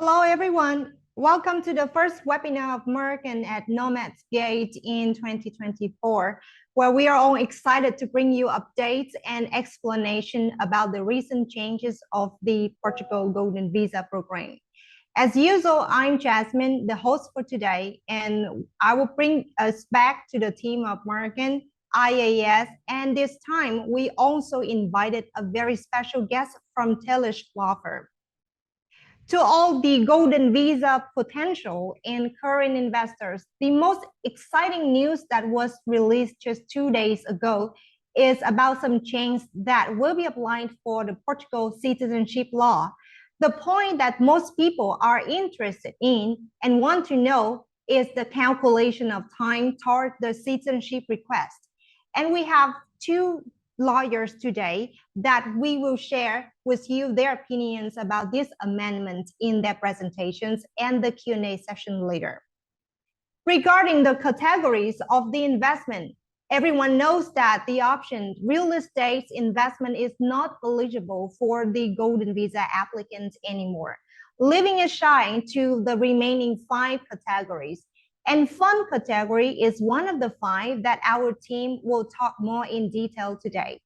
Hello, everyone. Welcome to the first webinar of Mercan at Nomad's Gate in 2024, where we are all excited to bring you updates and explanation about the recent changes of the Portugal Golden Visa program. As usual, I'm Jasmine, the host for today, and I will bring us back to the team of Mercan, IAS, and this time we also invited a very special guest from Taylor's law firm. To all the Golden Visa potential and current investors, the most exciting news that was released just 2 days ago is about some changes that will be applied for the Portugal citizenship law. The point that most people are interested in and want to know is the calculation of time toward the citizenship request. And we have two lawyers today that we will share with you their opinions about this amendment in their presentations and the Q&A session later. Regarding the categories of the investment, everyone knows that the option real estate investment is not eligible for the Golden Visa applicants anymore, leaving it shy to the remaining 5 categories. And fund category is one of the 5 that our team will talk more in detail today.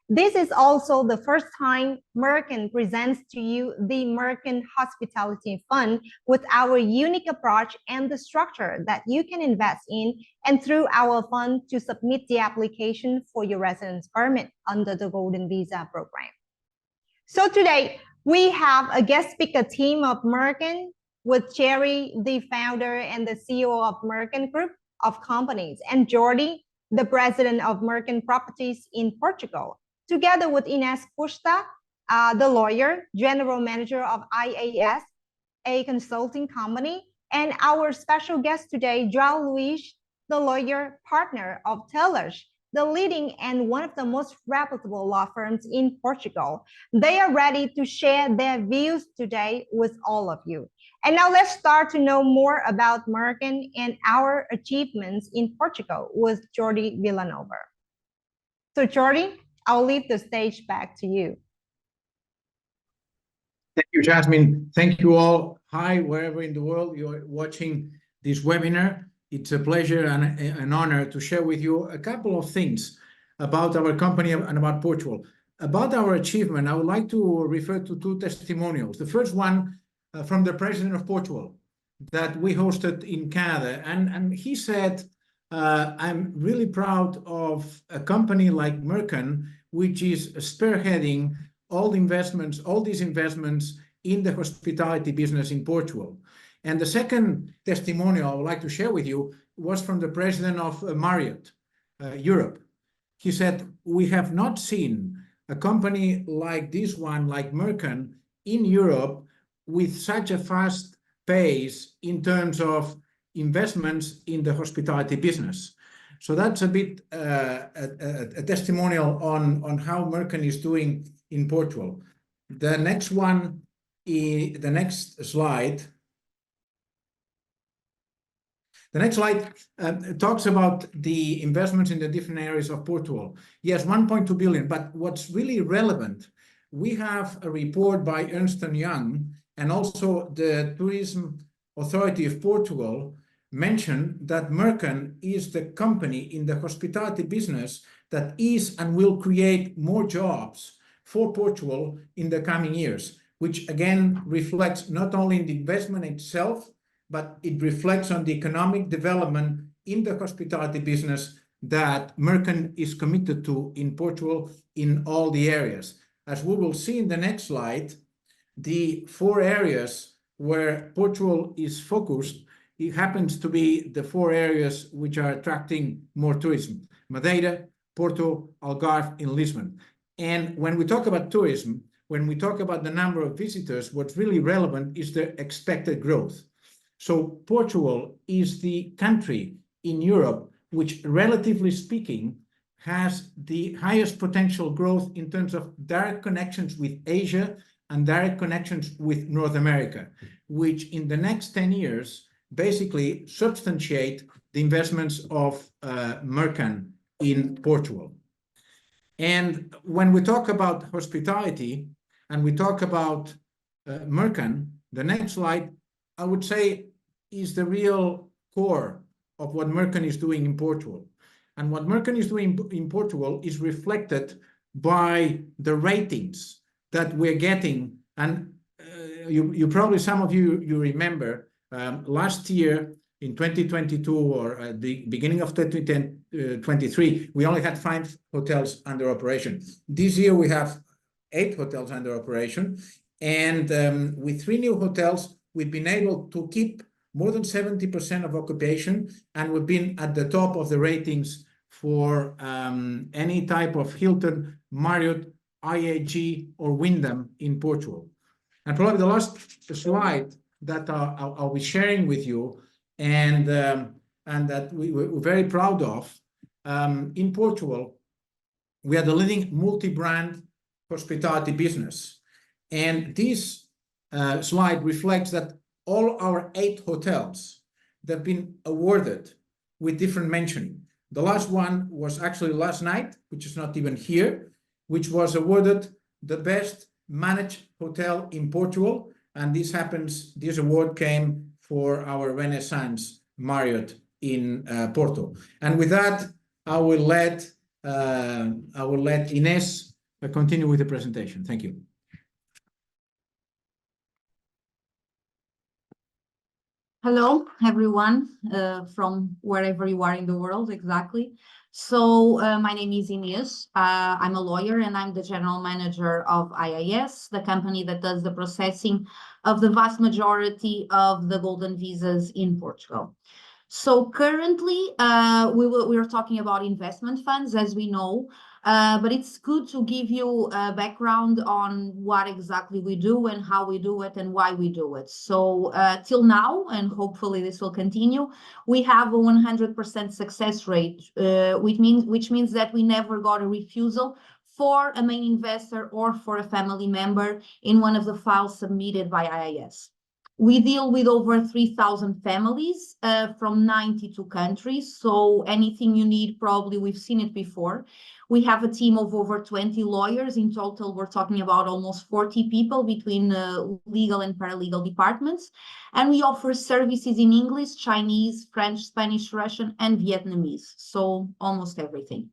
This is also the first time Mercan presents to you the Mercan Hospitality Fund with our unique approach and the structure that you can invest in and through our fund to submit the application for your residence permit under the Golden Visa program. So today, we have a guest speaker team of Mercan, with Jerry, the founder and the CEO of Mercan Group of Companies, and Jordi, the president of Mercan Properties in Portugal, together with Ines Pusta, the lawyer, general manager of IAS, a consulting company, and our special guest today, João Luis, the lawyer partner of Taylor's, the leading and one of the most reputable law firms in Portugal. They are ready to share their views today with all of you. And now let's start to know more about Mercan and our achievements in Portugal with Jordi Villanova. So Jordi, I'll leave the stage back to you. Thank you, Jasmine. Thank you all. Hi, wherever in the world you're watching this webinar. It's a pleasure and an honor to share with you a couple of things about our company and about Portugal. About our achievement, I would like to refer to 2 testimonials. The first one from the president of Portugal that we hosted in Canada. And he said, I'm really proud of a company like Mercan, which is spearheading all these investments in the hospitality business in Portugal. And the second testimonial I would like to share with you was from the president of Marriott Europe. He said, we have not seen a company like this one, like Mercan, in Europe with such a fast pace in terms of investments in the hospitality business. So that's a bit a testimonial on how Mercan is doing in Portugal. The next one, the next slide. The next slide talks about the investments in the different areas of Portugal. Yes, 1.2 billion, but what's really relevant, we have a report by Ernst & Young and also the Tourism Authority of Portugal mentioned that Mercan is the company in the hospitality business that is and will create more jobs for Portugal in the coming years, which again reflects not only in the investment itself, but it reflects on the economic development in the hospitality business that Mercan is committed to in Portugal in all the areas. As we will see in the next slide, the 4 areas where Portugal is focused, it happens to be the 4 areas which are attracting more tourism: Madeira, Porto, Algarve, and Lisbon. And when we talk about tourism, when we talk about the number of visitors, what's really relevant is the expected growth. So Portugal is the country in Europe which, relatively speaking, has the highest potential growth in terms of direct connections with Asia and direct connections with North America, which in the next 10 years basically substantiate the investments of Mercan in Portugal. And when we talk about hospitality and we talk about Mercan, The next slide, I would say, is the real core of what Mercan is doing in Portugal. And what Mercan is doing in Portugal is reflected by the ratings that we're getting. And you probably, some of you remember, last year in 2022 or at the beginning of 2023, we only had 5 hotels under operation. This year we have 8 hotels under operation. And with 3 new hotels, we've been able to keep more than 70% of occupation, and we've been at the top of the ratings for any type of Hilton, Marriott, IAG, or Wyndham in Portugal. And probably the last slide that I'll be sharing with you, and that we're very proud of, in Portugal, we are the leading multi-brand hospitality business. And this slide reflects that all our 8 hotels that have been awarded with different mentioning. The last one was actually last night, which is not even here, which was awarded the best managed hotel in Portugal. And this award came for our Renaissance Marriott in Porto. And with that, I will let Ines continue with the presentation. Thank you. Hello, everyone, from wherever you are in the world, exactly. So my name is Ines. I'm a lawyer and I'm the general manager of IIS, the company that does the processing of the vast majority of the golden visas in Portugal. So currently, we are talking about investment funds, as we know, but it's good to give you a background on what exactly we do and how we do it and why we do it. So till now, and hopefully this will continue, we have a 100% success rate, which means that we never got a refusal for a main investor or for a family member in one of the files submitted by IIS. We deal with over 3,000 families from 92 countries. So anything you need, probably we've seen it before. We have a team of over 20 lawyers. In total, we're talking about almost 40 people between legal and paralegal departments. And we offer services in English, Chinese, French, Spanish, Russian, and Vietnamese. So almost everything.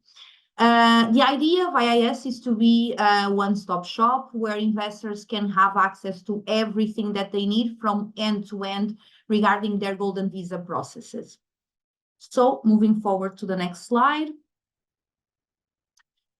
The idea of IIS is to be a one-stop shop where investors can have access to everything that they need from end to end regarding their golden visa processes. So moving forward to the next slide.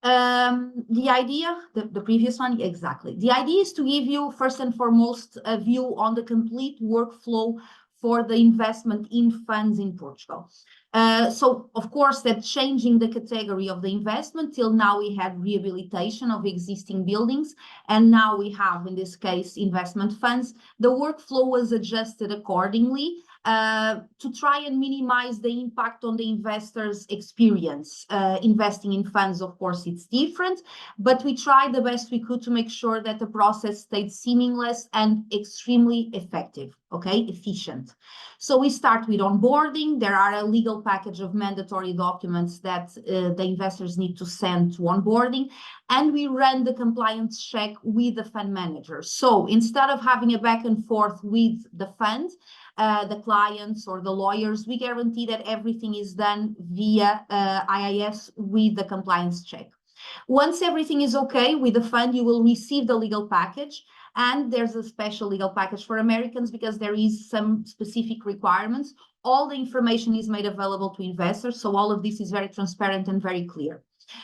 The idea, the previous one, exactly. The idea is to give you first and foremost a view on the complete workflow for the investment in funds in Portugal. So, of course, that changing the category of the investment, till now we had rehabilitation of existing buildings, and now we have, in this case, investment funds. The workflow was adjusted accordingly to try and minimize the impact on the investor's experience. Investing in funds, of course, it's different, but we tried the best we could to make sure that the process stayed seamless and extremely effective, okay, efficient. So we start with onboarding. There are a legal package of mandatory documents that the investors need to send to onboarding, and we run the compliance check with the fund manager. So instead of having a back and forth with the fund, the clients or the lawyers, we guarantee that everything is done via IIS with the compliance check. Once everything is okay with the fund, you will receive the legal package. And there's a special legal package for Americans because there is some specific requirements. All the information is made available to investors. So all of this is very transparent and very clear.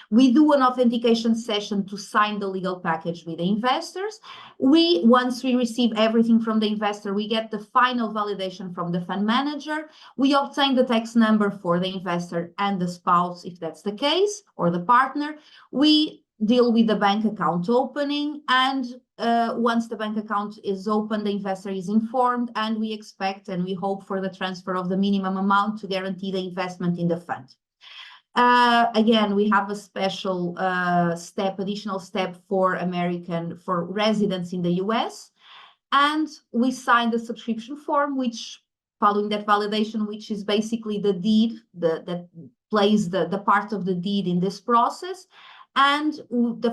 We do an authentication session to sign the legal package with the investors. Once we receive everything from the investor, we get the final validation from the fund manager. We obtain the tax number for the investor and the spouse, if that's the case, or the partner. We deal with the bank account opening, and once the bank account is open, the investor is informed, and we expect and we hope for the transfer of the minimum amount to guarantee the investment in the fund. Again, we have a special additional step for residents in the US, and we signed the subscription form, which, following that validation, which is basically the deed that plays the part of the deed in this process. and the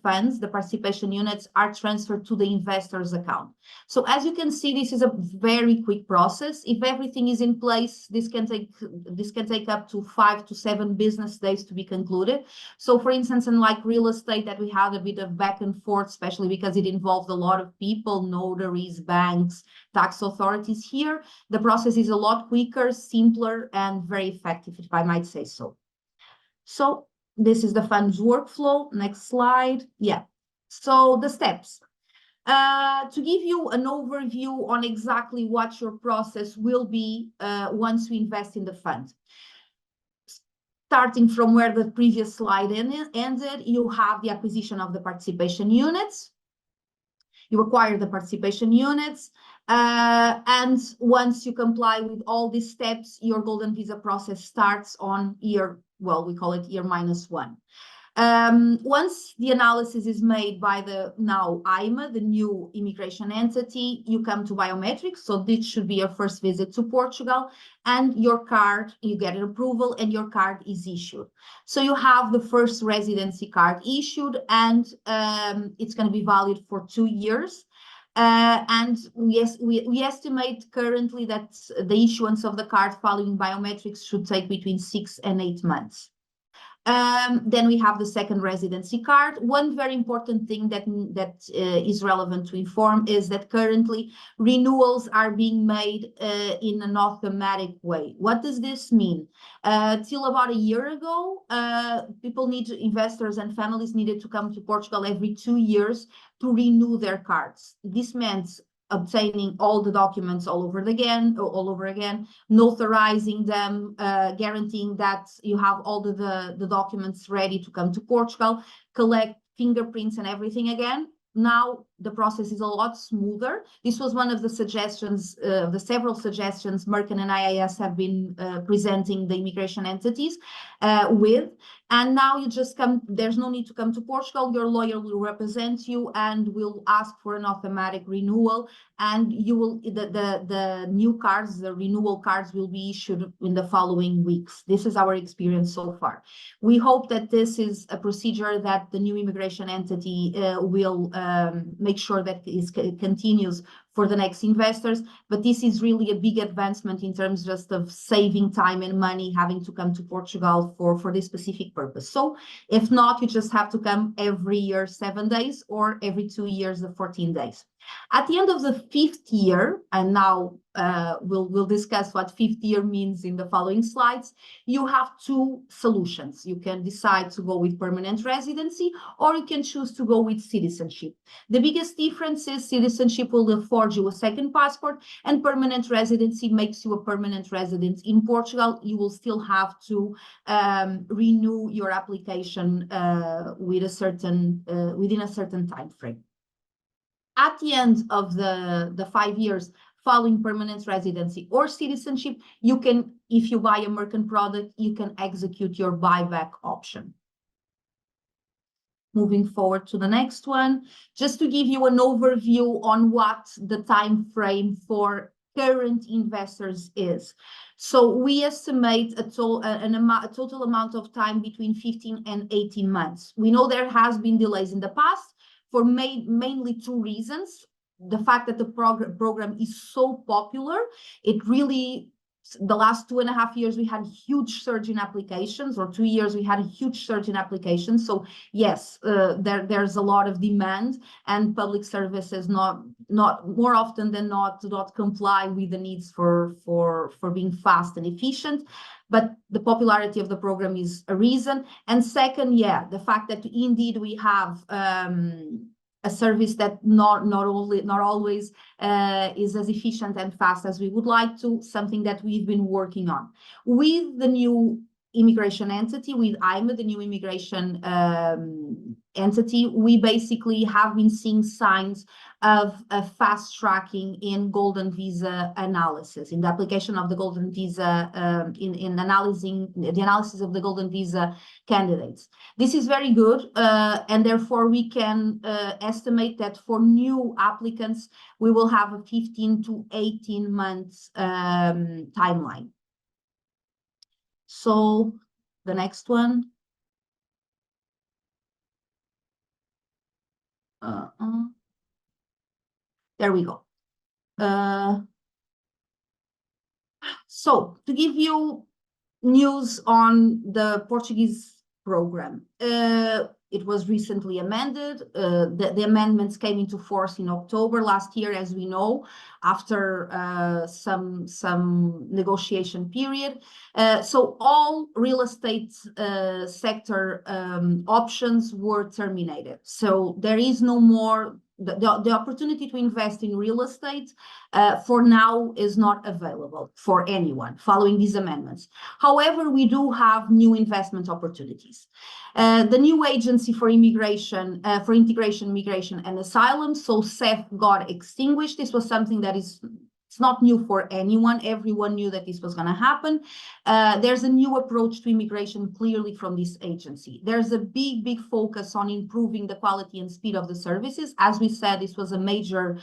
funds, the participation units, are transferred to the investor's account. So as you can see, this is a very quick process. If everything is in place, this can take up to 5 to 7 business days to be concluded. So for instance, unlike real estate that we had a bit of back and forth, especially because it involved a lot of people, notaries, banks, tax authorities, here the process is a lot quicker, simpler, and very effective, if I might say so. So this is the funds workflow. Next slide. Yeah. So the steps. To give you an overview on exactly what your process will be once you invest in the fund. Starting from where the previous slide ended, you have the acquisition of the participation units. You acquire the participation units, and once you comply with all these steps, your golden visa process starts on year, well, we call it year -1. Once the analysis is made by the now IMA, the new immigration entity, you come to biometrics. So this should be your first visit to Portugal, and your card, you get an approval and your card is issued. So you have the first residency card issued, and it's going to be valid for 2 years. And we estimate currently that the issuance of the card following biometrics should take between 6 and 8 months. Then we have the second residency card. One very important thing that is relevant to inform is that currently renewals are being made in an automatic way. What does this mean? Till about a year ago, investors and families needed to come to Portugal every 2 years to renew their cards. This meant obtaining all the documents all over again, notarizing them, guaranteeing that you have all the documents ready to come to Portugal, collect fingerprints and everything again. Now the process is a lot smoother. This was one of the suggestions, the several suggestions Mercan and IAS have been presenting the immigration entities with. And now you just come, there's no need to come to Portugal. Your lawyer will represent you and will ask for an automatic renewal. And you will, the new cards, the renewal cards will be issued in the following weeks. This is our experience so far. We hope that this is a procedure that the new immigration entity will make sure that it continues for the next investors, but this is really a big advancement in terms just of saving time and money having to come to Portugal for this specific purpose. So if not, you just have to come every year 7 days, or every 2 years 14 days. At the end of the 5th year, and now we'll discuss what 5th year means in the following slides, you have 2 solutions. You can decide to go with permanent residency, or you can choose to go with citizenship. The biggest difference is citizenship will afford you a second passport, and permanent residency makes you a permanent resident in Portugal. You will still have to renew your application within a certain time frame. At the end of the 5 years following permanent residency or citizenship, you can, if you buy a Mercan product, you can execute your buyback option. Moving forward to the next one, just to give you an overview on what the time frame for current investors is. So we estimate a total amount of time between 15 and 18 months. We know there has been delays in the past for mainly 2 reasons. The fact that the program is so popular, it really, the last 2.5 years, we had a huge surge in applications, or 2 years, we had a huge surge in applications. So yes, there's a lot of demand, and public services not more often than not do not comply with the needs for being fast and efficient. But the popularity of the program is a reason. And second, yeah, the fact that indeed we have a service that not always is as efficient and fast as we would like to, something that we've been working on. With the new immigration entity, with IMA, the new immigration entity, we basically have been seeing signs of a fast tracking in golden visa analysis, in the application of the golden visa, in analyzing the analysis of the golden visa candidates. This is very good, and therefore we can estimate that for new applicants, we will have a 15 to 18 months timeline. So the next one. There we go. So to give you news on the Portuguese program, it was recently amended. The amendments came into force in October last year, as we know, after some negotiation period. So all real estate sector options were terminated. So there is no more, the opportunity to invest in real estate for now is not available for anyone following these amendments. However, we do have new investment opportunities. The new Agency for Integration, Migration and Asylum, so CEF, got extinguished. This was something that it's not new for anyone. Everyone knew that this was going to happen. There's a new approach to immigration clearly from this agency. There's a big focus on improving the quality and speed of the services. As we said, this was a major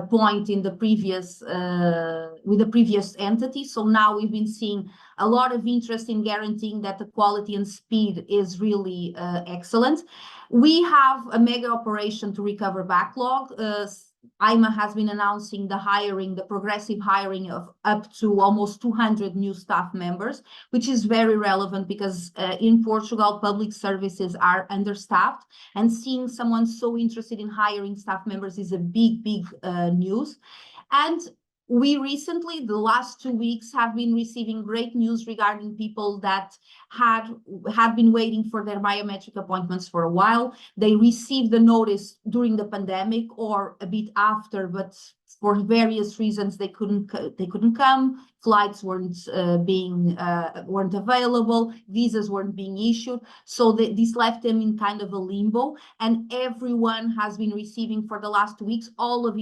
point in the previous with the previous entity. So now we've been seeing a lot of interest in guaranteeing that the quality and speed is really excellent. We have a mega operation to recover backlog. IMA has been announcing the progressive hiring of up to almost 200 new staff members, which is very relevant because in Portugal, public services are understaffed, and seeing someone so interested in hiring staff members is a big news. And we recently, the last 2 weeks, have been receiving great news regarding people that had been waiting for their biometric appointments for a while. They received the notice during the pandemic or a bit after, but for various reasons they couldn't come. Flights weren't available, visas weren't being issued, so this left them in kind of a limbo. And everyone has been receiving for the last 2 weeks. All of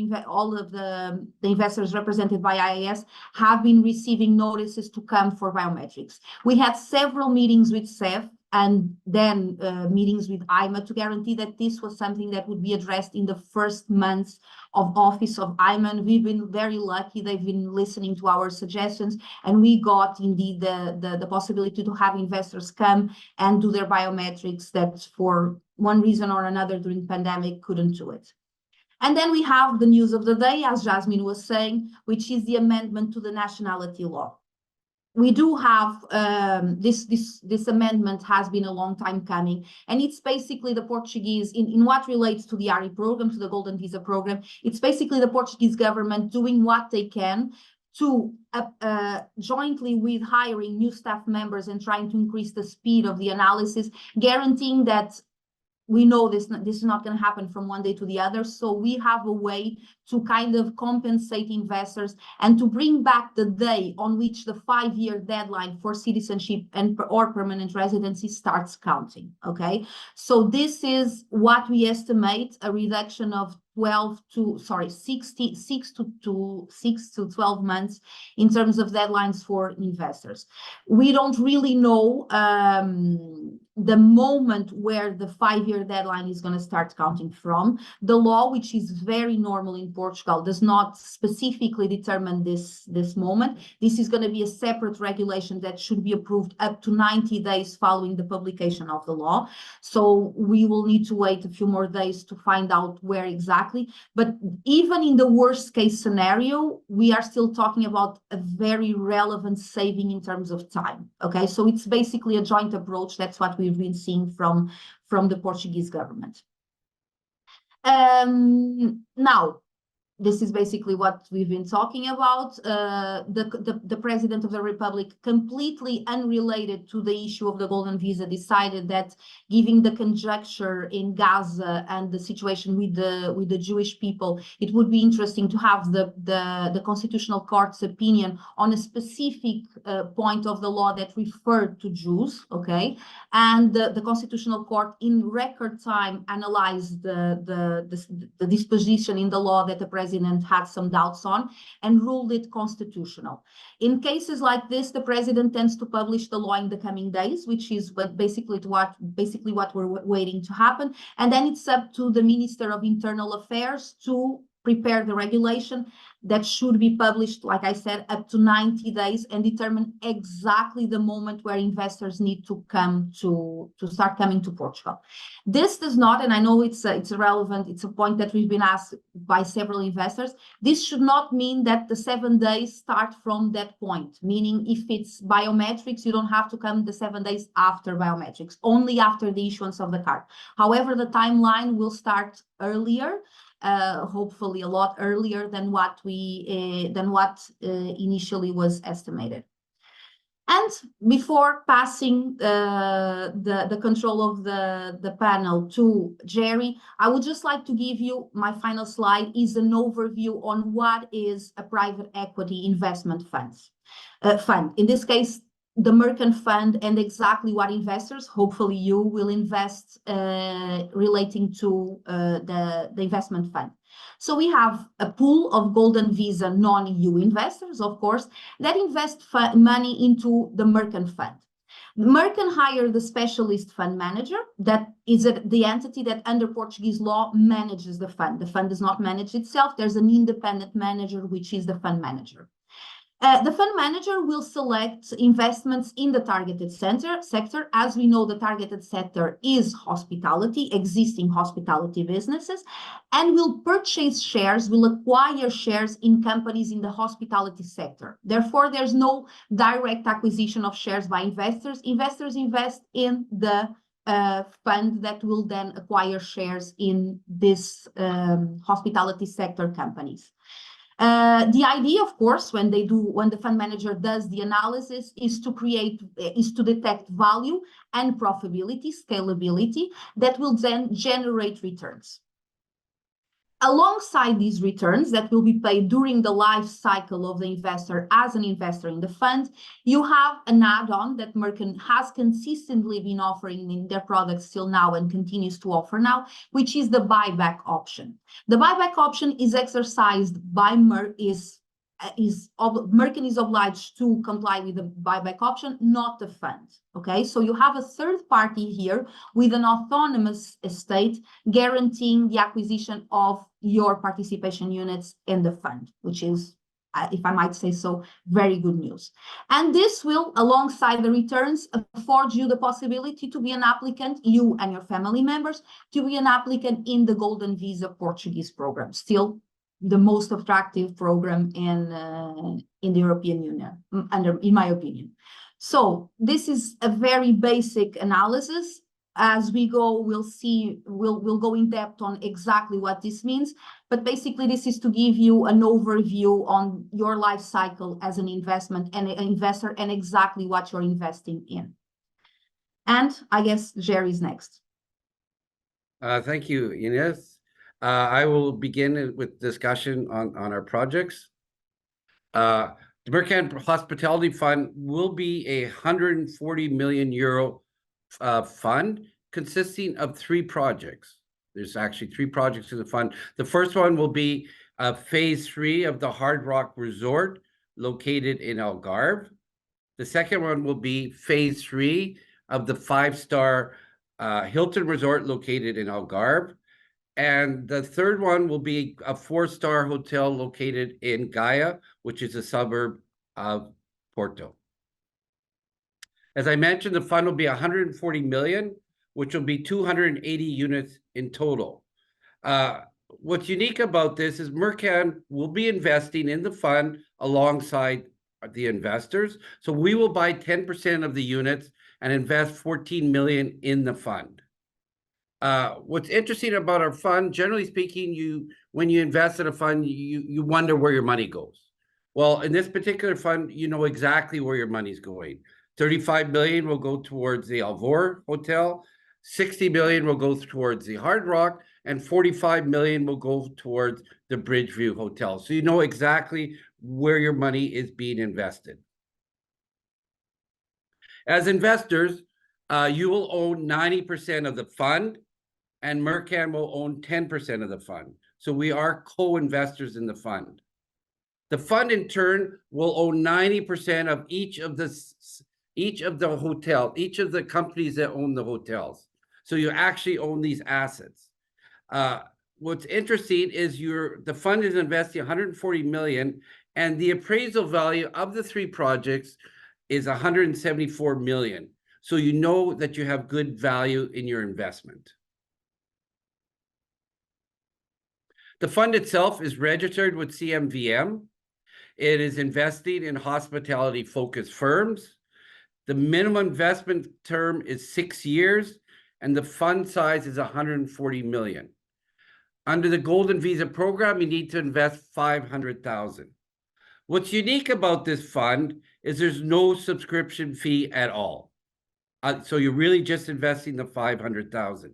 the investors represented by IAS have been receiving notices to come for biometrics. We had several meetings with CEF and then meetings with IMA to guarantee that this was something that would be addressed in the first months of office of IMA. And we've been very lucky. They've been listening to our suggestions, and we got indeed the possibility to have investors come and do their biometrics that for one reason or another during the pandemic couldn't do it. And then we have the news of the day, as Jasmine was saying, which is the amendment to the nationality law. We do have this amendment has been a long time coming, and it's basically the Portuguese, in what relates to the ARI program, to the Golden Visa program, it's basically the Portuguese government doing what they can to jointly with hiring new staff members and trying to increase the speed of the analysis, guaranteeing that we know this is not going to happen from one day to the other. So we have a way to kind of compensate investors and to bring back the day on which the 5-year deadline for citizenship or permanent residency starts counting. Okay, so this is what we estimate a reduction of 6 to 12 months in terms of deadlines for investors. We don't really know the moment where the 5-year deadline is going to start counting from. The law, which is very normal in Portugal, does not specifically determine this moment. This is going to be a separate regulation that should be approved up to 90 days following the publication of the law. So we will need to wait a few more days to find out where exactly. But even in the worst case scenario, we are still talking about a very relevant saving in terms of time. Okay, so it's basically a joint approach. That's what we've been seeing from the Portuguese government. Now, this is basically what we've been talking about. The President of the Republic, completely unrelated to the issue of the Golden Visa, decided that given the conjecture in Gaza and the situation with the Jewish people, it would be interesting to have the Constitutional Court's opinion on a specific point of the law that referred to Jews, okay? And the Constitutional Court in record time analyzed the disposition in the law that the President had some doubts on and ruled it constitutional. In cases like this, the President tends to publish the law in the coming days, which is basically what we're waiting to happen. And then it's up to the Minister of Internal Affairs to prepare the regulation that should be published, like I said, up to 90 days and determine exactly the moment where investors need to come to start coming to Portugal. This does not, and I know it's relevant, it's a point that we've been asked by several investors, this should not mean that the 7 days start from that point, meaning if it's biometrics, you don't have to come the 7 days after biometrics, only after the issuance of the card. However, the timeline will start earlier, hopefully a lot earlier than what initially was estimated. And before passing the control of the panel to Jerry, I would just like to give you my final slide is an overview on what is a private equity investment fund. In this case, the Mercan fund, and exactly what investors, hopefully you, will invest relating to the investment fund. So we have a pool of Golden Visa non-EU investors, of course, that invest money into the Mercan fund. Mercan hired the specialist fund manager, that is the entity that under Portuguese law manages the fund. The fund does not manage itself. There's an independent manager, which is the fund manager. The fund manager will select investments in the targeted sector. As we know, the targeted sector is hospitality, existing hospitality businesses, and will purchase shares, will acquire shares in companies in the hospitality sector. Therefore, there's no direct acquisition of shares by investors. Investors invest in the fund that will then acquire shares in this hospitality sector companies. The idea, of course, when the fund manager does the analysis, is to detect value and profitability, scalability, that will then generate returns. Alongside these returns that will be paid during the life cycle of the investor as an investor in the fund, you have an add-on that Mercan has consistently been offering in their products till now and continues to offer now, which is the buyback option. The buyback option is exercised by Mercan is obliged to comply with the buyback option, not the fund. Okay, so you have a third party here with an autonomous estate guaranteeing the acquisition of your participation units in the fund, which is, if I might say so, very good news. And this will, alongside the returns, afford you the possibility to be an applicant, you and your family members, to be an applicant in the Golden Visa Portuguese program, still the most attractive program in the European Union, in my opinion. So this is a very basic analysis. As we go, we'll go in depth on exactly what this means. But basically, this is to give you an overview on your life cycle as an investment and an investor and exactly what you're investing in. And I guess Jerry's next. Thank you, Ines. I will begin with discussion on our projects. The Mercan Hospitality Fund will be a 140 million euro fund consisting of 3 projects. There's actually 3 projects in the fund. The first one will be phase 3 of the Hard Rock Resort located in Algarve. The second one will be phase 3 of the 5-star Hilton Resort located in Algarve. And the third one will be a 4-star hotel located in Gaia, which is a suburb of Porto. As I mentioned, the fund will be 140 million, which will be 280 units in total. What's unique about this is Mercan will be investing in the fund alongside the investors. So we will buy 10% of the units and invest 14 million in the fund. What's interesting about our fund, generally speaking, when you invest in a fund, you wonder where your money goes. Well, in this particular fund, you know exactly where your money's going. 35 million will go towards the Alvor Hotel, 60 million will go towards the Hard Rock, and 45 million will go towards the Bridgeview Hotel. So you know exactly where your money is being invested. As investors, you will own 90% of the fund, and Mercan will own 10% of the fund. So we are co-investors in the fund. The fund, in turn, will own 90% of each of the companies that own the hotels. So you actually own these assets. what's interesting is the fund is investing 140 million, and the appraisal value of the 3 projects is 174 million. So you know that you have good value in your investment. The fund itself is registered with CMVM. It is investing in hospitality-focused firms. The minimum investment term is 6 years, and the fund size is 140 million. Under the Golden Visa program, you need to invest 500,000. What's unique about this fund is there's no subscription fee at all. So you're really just investing the 500,000.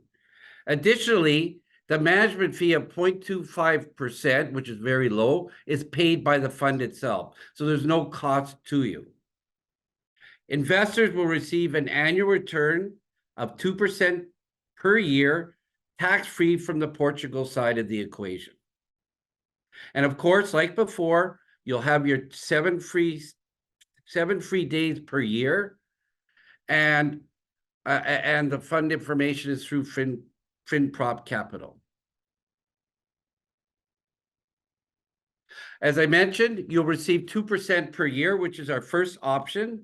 Additionally, the management fee of 0.25%, which is very low, is paid by the fund itself. So there's no cost to you. Investors will receive an annual return of 2% per year, tax-free from the Portugal side of the equation. And of course, like before, you'll have your 7 free days per year, and the fund information is through FinProp Capital. As I mentioned, you'll receive 2% per year, which is our first option.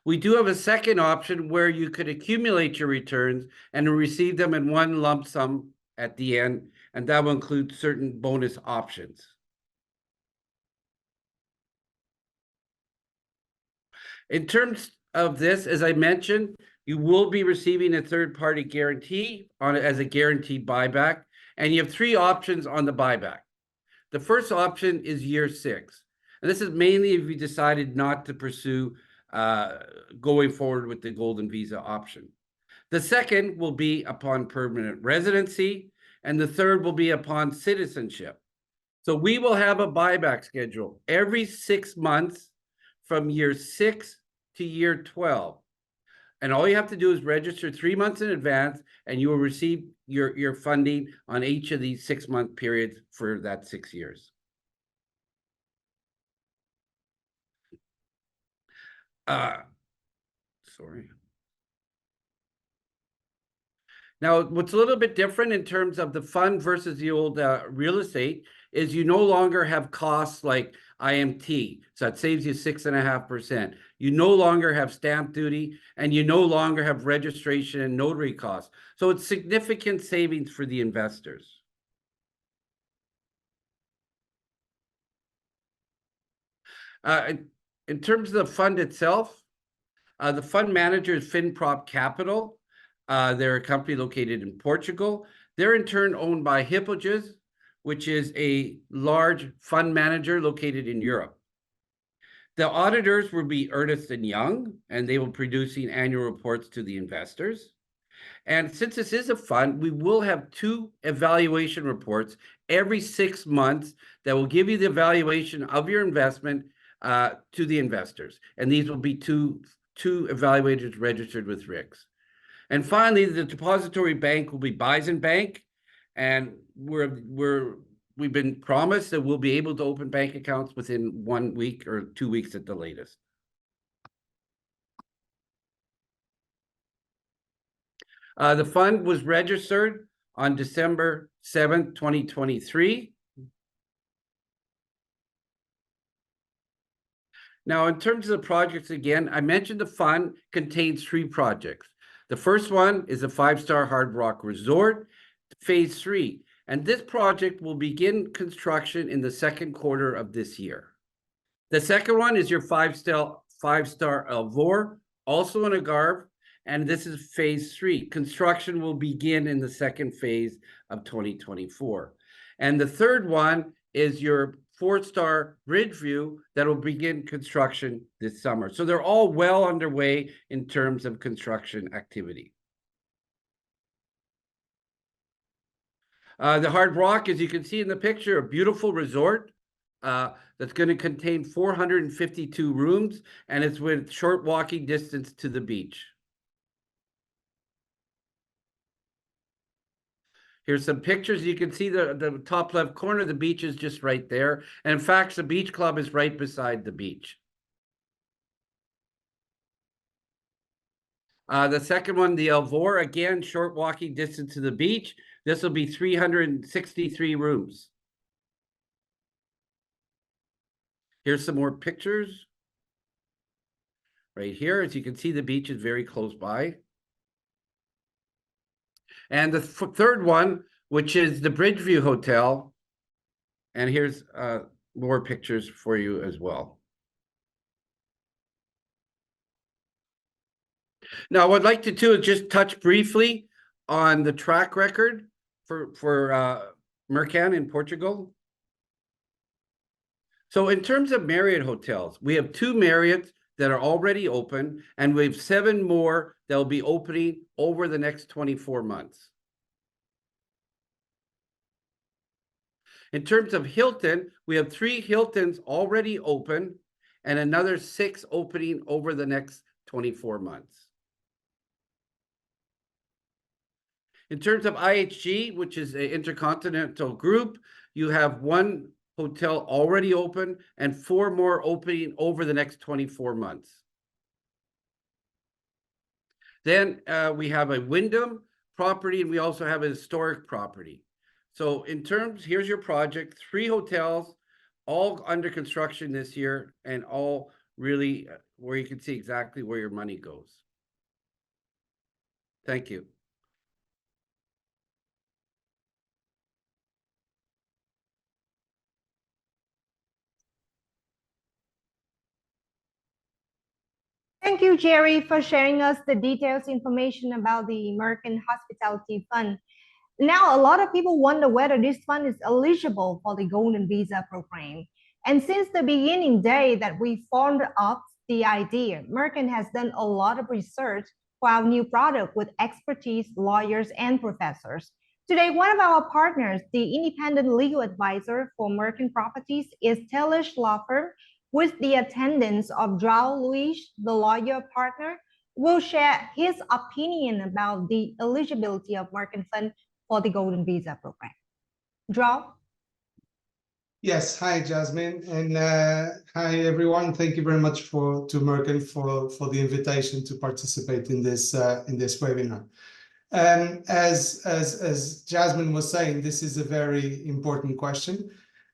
We do have a second option where you could accumulate your returns and receive them in one lump sum at the end, and that will include certain bonus options. In terms of this, as I mentioned, you will be receiving a third-party guarantee as a guaranteed buyback, and you have 3 options on the buyback. The first option is year 6, and this is mainly if you decided not to pursue going forward with the Golden Visa option. The second will be upon permanent residency, and the third will be upon citizenship. So we will have a buyback schedule every 6 months from year 6 to year 12. And all you have to do is register 3 months in advance, and you will receive your funding on each of these 6-month periods for that 6 years. Sorry. Now, what's a little bit different in terms of the fund versus the old real estate is you no longer have costs like IMT, so that saves you 6.5%. You no longer have stamp duty, and you no longer have registration and notary costs. So it's significant savings for the investors. In terms of the fund itself, the fund manager is FinProp Capital. They're a company located in Portugal. They're in turn owned by Hippoges, which is a large fund manager located in Europe. The auditors will be Ernst & Young, and they will be producing annual reports to the investors. And since this is a fund, we will have 2 evaluation reports every 6 months that will give you the evaluation of your investment to the investors. And these will be two evaluators registered with RICS. And finally, the depository bank will be Bison Bank, and we've been promised that we'll be able to open bank accounts within 1 week or 2 weeks at the latest. The fund was registered on December 7th, 2023. Now, in terms of the projects, again, I mentioned the fund contains 3 projects. The first one is a 5-star Hard Rock Resort, phase 3. And this project will begin construction in the 2nd quarter of this year. The second one is your 5-star Alvor, also in Algarve, and this is phase 3. Construction will begin in the 2nd phase of 2024. And the third one is your 4-star Ridgeview that will begin construction this summer. So they're all well underway in terms of construction activity. The Hard Rock, as you can see in the picture, a beautiful resort that's going to contain 452 rooms, and it's with short walking distance to the beach. Here's some pictures. You can see the top left corner, the beach is just right there. And in fact, the beach club is right beside the beach. The second one, the Alvor, again, short walking distance to the beach. This will be 363 rooms. Here's some more pictures. Right here, as you can see, the beach is very close by. And the third one, which is the Bridgeview Hotel. And here's more pictures for you as well. Now, what I'd like to do is just touch briefly on the track record for Mercan in Portugal. So in terms of Marriott hotels, we have 2 Marriotts that are already open, and we have 7 more that will be opening over the next 24 months. In terms of Hilton, we have 3 Hiltons already open and another 6 opening over the next 24 months. In terms of IHG, which is an intercontinental group, you have 1 hotel already open and 4 more opening over the next 24 months. Then we have a Wyndham property, and we also have a historic property. So in terms, here's your project, 3 hotels, all under construction this year, and all really where you can see exactly where your money goes. Thank you. Thank you, Jerry, for sharing us the details information about the Mercan Hospitality Fund. Now, a lot of people wonder whether this fund is eligible for the Golden Visa program. And since the beginning day that we formed up the idea, Mercan has done a lot of research for our new product with expertise, lawyers, and professors. Today, one of our partners, the independent legal advisor for Mercan Properties, is Taylor's Law Firm. With the attendance of João Luis, the lawyer partner, will share his opinion about the eligibility of Mercan Fund for the Golden Visa program. João? Yes, hi Jasmine, and hi everyone. Thank you very much to Mercan for the invitation to participate in this webinar. As Jasmine was saying, this is a very important question.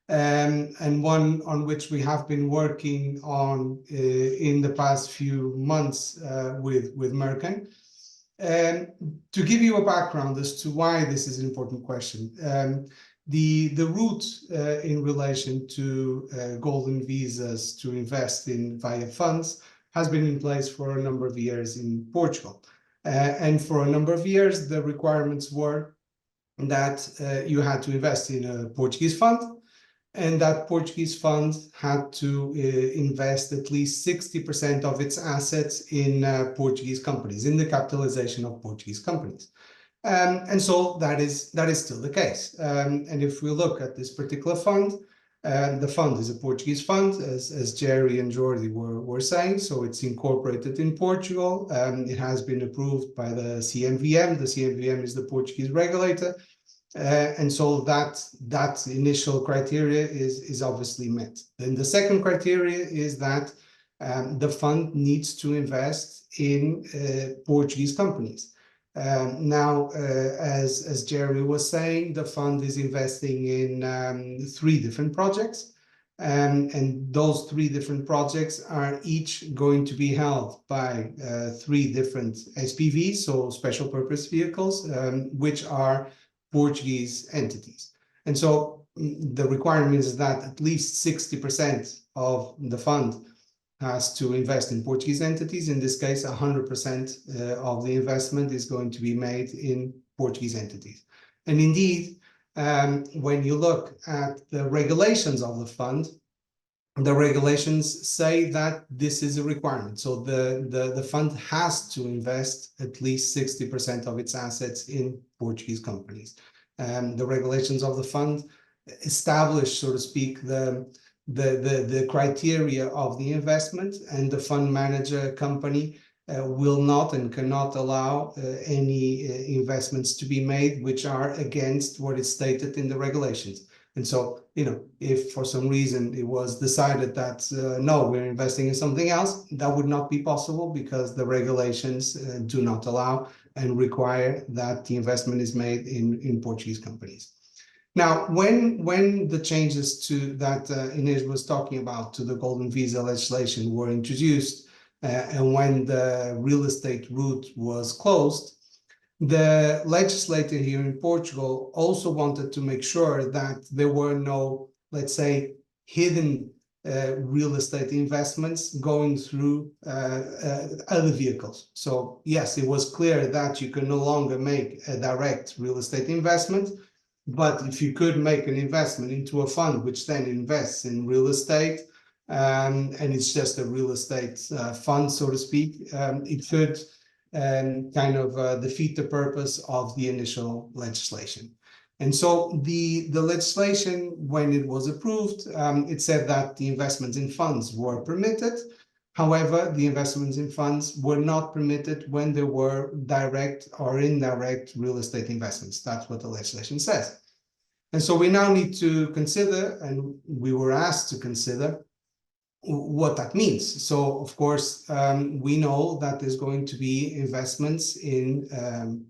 And one on which we have been working on in the past few months with Mercan. To give you a background as to why this is an important question, the route in relation to golden visas to invest in via funds has been in place for a number of years in Portugal. And for a number of years, the requirements were that you had to invest in a Portuguese fund, and that Portuguese fund had to invest at least 60% of its assets in Portuguese companies, in the capitalization of Portuguese companies. And so that is still the case. And if we look at this particular fund, the fund is a Portuguese fund, as Jerry and Jordi were saying, so it's incorporated in Portugal. It has been approved by the CMVM. The CMVM is the Portuguese regulator. And so that initial criteria is obviously met. Then the second criteria is that the fund needs to invest in Portuguese companies. Now, as Jerry was saying, the fund is investing in 3 different projects, and those 3 different projects are each going to be held by 3 different SPVs, so special purpose vehicles, which are Portuguese entities. And so the requirement is that at least 60% of the fund has to invest in Portuguese entities. In this case, 100% of the investment is going to be made in Portuguese entities. And indeed, when you look at the regulations of the fund, the regulations say that this is a requirement. So the fund has to invest at least 60% of its assets in Portuguese companies. The regulations of the fund establish, so to speak, the criteria of the investment, and the fund manager company will not and cannot allow any investments to be made which are against what is stated in the regulations. And so, if for some reason it was decided that, no, we're investing in something else, that would not be possible because the regulations do not allow. and require that the investment is made in Portuguese companies. Now, when the changes to that Inês was talking about to the Golden Visa legislation were introduced, and when the real estate route was closed, the legislator here in Portugal also wanted to make sure that there were no, let's say, hidden real estate investments going through other vehicles. So yes, it was clear that you can no longer make a direct real estate investment, but if you could make an investment into a fund which then invests in real estate, and it's just a real estate fund, so to speak, it could kind of defeat the purpose of the initial legislation. And so the legislation, when it was approved, it said that the investments in funds were permitted. However, the investments in funds were not permitted when there were direct or indirect real estate investments. That's what the legislation says. And so we now need to consider, and we were asked to consider, what that means. So, of course, we know that there's going to be investments in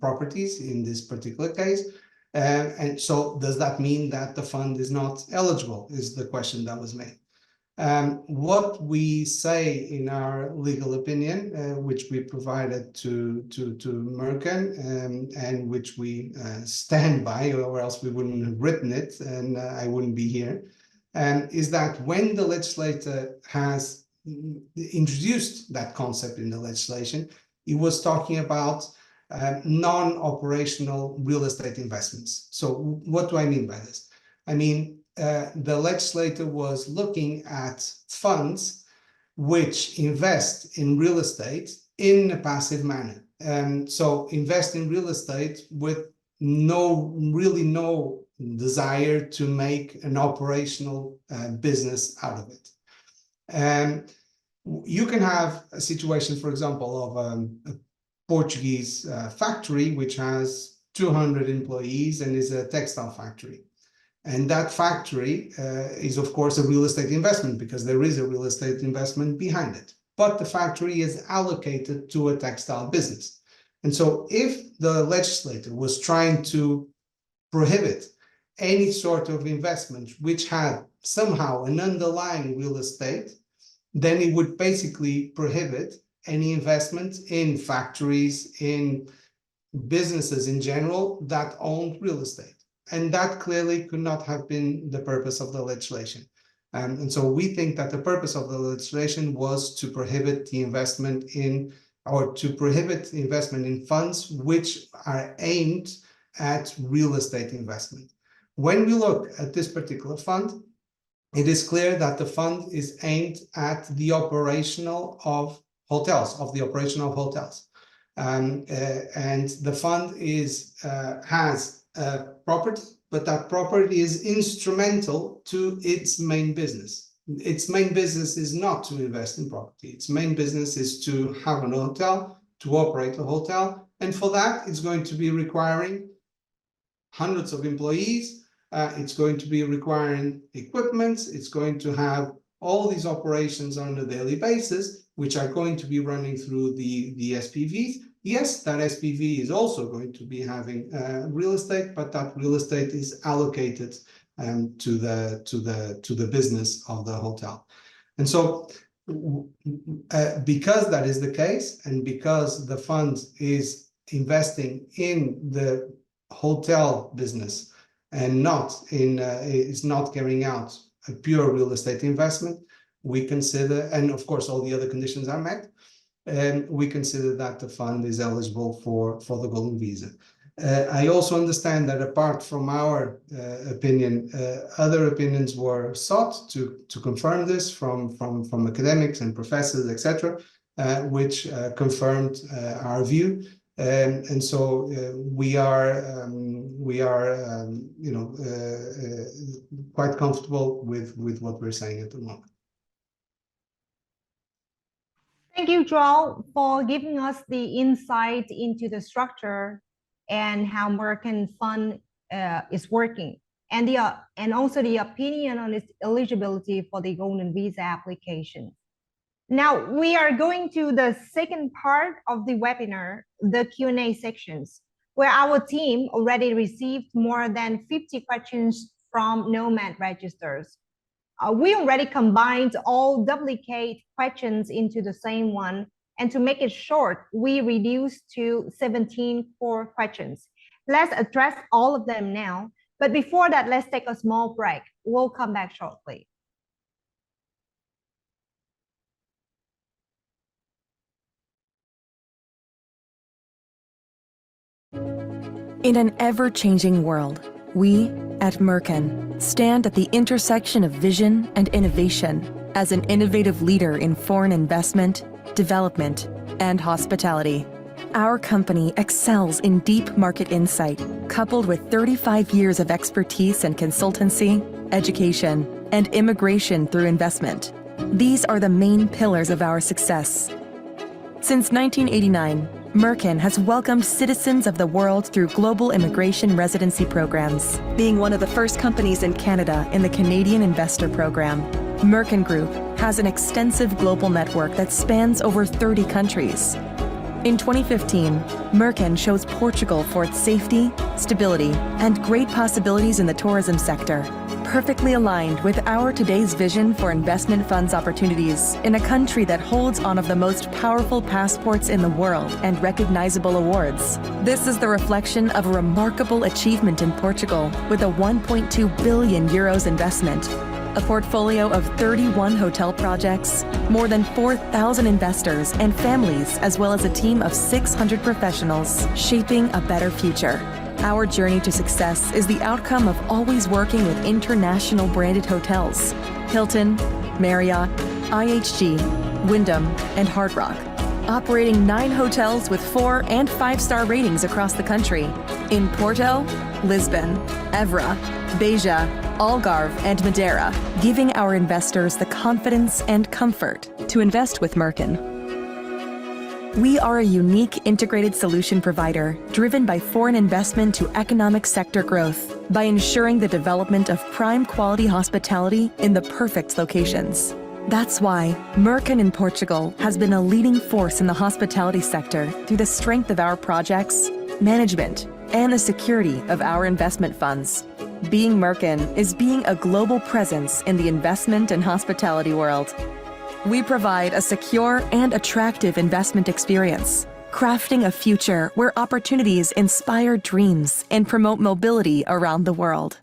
properties in this particular case. And so does that mean that the fund is not eligible, is the question that was made. What we say in our legal opinion, which we provided to Mercan, and which we stand by, or else we wouldn't have written it, and I wouldn't be here, is that when the legislator has introduced that concept in the legislation, he was talking about non-operational real estate investments. So what do I mean by this? I mean, the legislator was looking at funds which invest in real estate in a passive manner. So invest in real estate with really no desire to make an operational business out of it. And you can have a situation, for example, of a Portuguese factory which has 200 employees and is a textile factory. And that factory is, of course, a real estate investment because there is a real estate investment behind it. But the factory is allocated to a textile business. And so if the legislator was trying to prohibit any sort of investment which had somehow an underlying real estate, then it would basically prohibit any investment in factories, in businesses in general that owned real estate. And that clearly could not have been the purpose of the legislation. And so we think that the purpose of the legislation was to prohibit the investment in, or to prohibit investment in funds which are aimed at real estate investment. When we look at this particular fund, it is clear that the fund is aimed at the operational of hotels, and the fund has property, but that property is instrumental to its main business. Its main business is not to invest in property. Its main business is to have an hotel, to operate a hotel, and for that, it's going to be requiring hundreds of employees. It's going to be requiring equipment. It's going to have all these operations on a daily basis, which are going to be running through the SPVs. Yes, that SPV is also going to be having real estate, but that real estate is allocated to the business of the hotel. And so, because that is the case, and because the fund is investing in the hotel business and not in is not carrying out a pure real estate investment, we consider, and of course all the other conditions are met, and we consider that the fund is eligible for the Golden Visa. I also understand that apart from our opinion, other opinions were sought to confirm this from academics and professors, etc., which confirmed our view. And so we are quite comfortable with what we're saying at the moment. Thank you, Joel, for giving us the insight into the structure and how Mercan Fund is working, and also the opinion on its eligibility for the Golden Visa application. Now we are going to the second part of the webinar, the Q&A sections, where our team already received more than 50 questions from Nomad registers. We already combined all duplicate questions into the same one, and to make it short, we reduced to 17 core questions. Let's address all of them now, but before that, let's take a small break. We'll come back shortly. In an ever-changing world, we at Mercan stand at the intersection of vision and innovation as an innovative leader in foreign investment, development, and hospitality. Our company excels in deep market insight, coupled with 35 years of expertise in consultancy, education, and immigration through investment. These are the main pillars of our success. Since 1989, Mercan has welcomed citizens of the world through global immigration residency programs, being one of the first companies in Canada in the Canadian Investor Program. Mercan Group has an extensive global network that spans over 30 countries. In 2015, Mercan chose Portugal for its safety, stability, and great possibilities in the tourism sector, perfectly aligned with our today's vision for investment funds opportunities in a country that holds one of the most powerful passports in the world and recognizable awards. This is the reflection of a remarkable achievement in Portugal with a 1.2 billion euros investment, a portfolio of 31 hotel projects, more than 4,000 investors and families, as well as a team of 600 professionals shaping a better future. Our journey to success is the outcome of always working with international branded hotels: Hilton, Marriott, IHG, Wyndham, and Hard Rock, operating 9 hotels with 4- and 5-star ratings across the country in Porto, Lisbon, Évora, Beja, Algarve, and Madeira, giving our investors the confidence and comfort to invest with Mercan. We are a unique integrated solution provider driven by foreign investment to economic sector growth by ensuring the development of prime quality hospitality in the perfect locations. That's why Mercan in Portugal has been a leading force in the hospitality sector through the strength of our projects, management, and the security of our investment funds. Being Mercan is being a global presence in the investment and hospitality world. We provide a secure and attractive investment experience, crafting a future where opportunities inspire dreams and promote mobility around the world.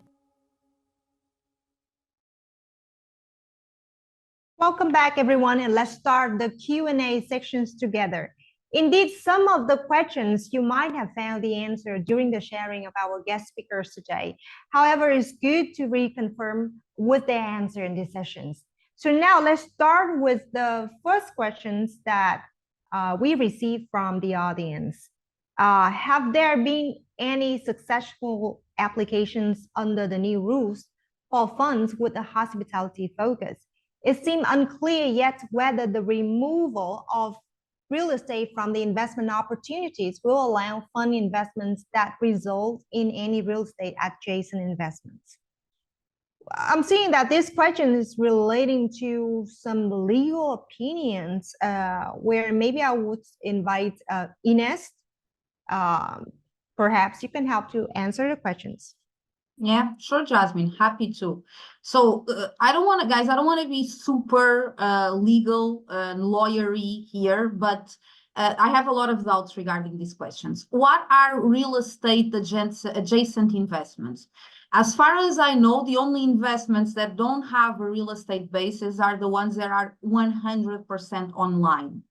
Welcome back, everyone, and let's start the Q&A sections together. Indeed, some of the questions you might have found the answer during the sharing of our guest speakers today. However, it's good to reconfirm with the answer in these sessions. So now let's start with the first questions that we received from the audience. Have there been any successful applications under the new rules for funds with a hospitality focus? It seemed unclear yet whether the removal of real estate from the investment opportunities will allow fund investments that result in any real estate adjacent investments. I'm seeing that this question is relating to some legal opinions where maybe I would invite Ines. Perhaps you can help to answer the questions. Yeah, sure, Jasmine, happy to. So I don't want to, guys, I don't want to be super legal and lawyery here, but I have a lot of doubts regarding these questions. What are real estate adjacent investments? As far as I know, the only investments that don't have a real estate basis are the ones that are 100% online.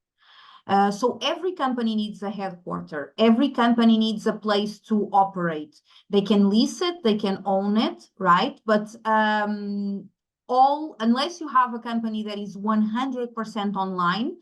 So every company needs a headquarter. Every company needs a place to operate. They can lease it, they can own it, right? But unless you have a company that is 100% online,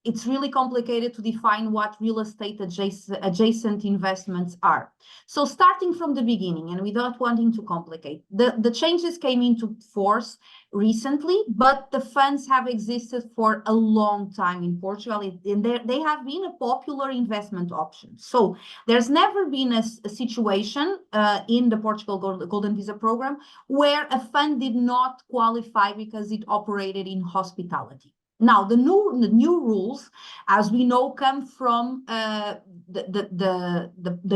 it's really complicated to define what real estate adjacent investments are. So starting from the beginning, and without wanting to complicate, the changes came into force recently, but the funds have existed for a long time in Portugal, and they have been a popular investment option. So there's never been a situation in the Portugal Golden Visa program where a fund did not qualify because it operated in hospitality. Now, the new rules, as we know, come from the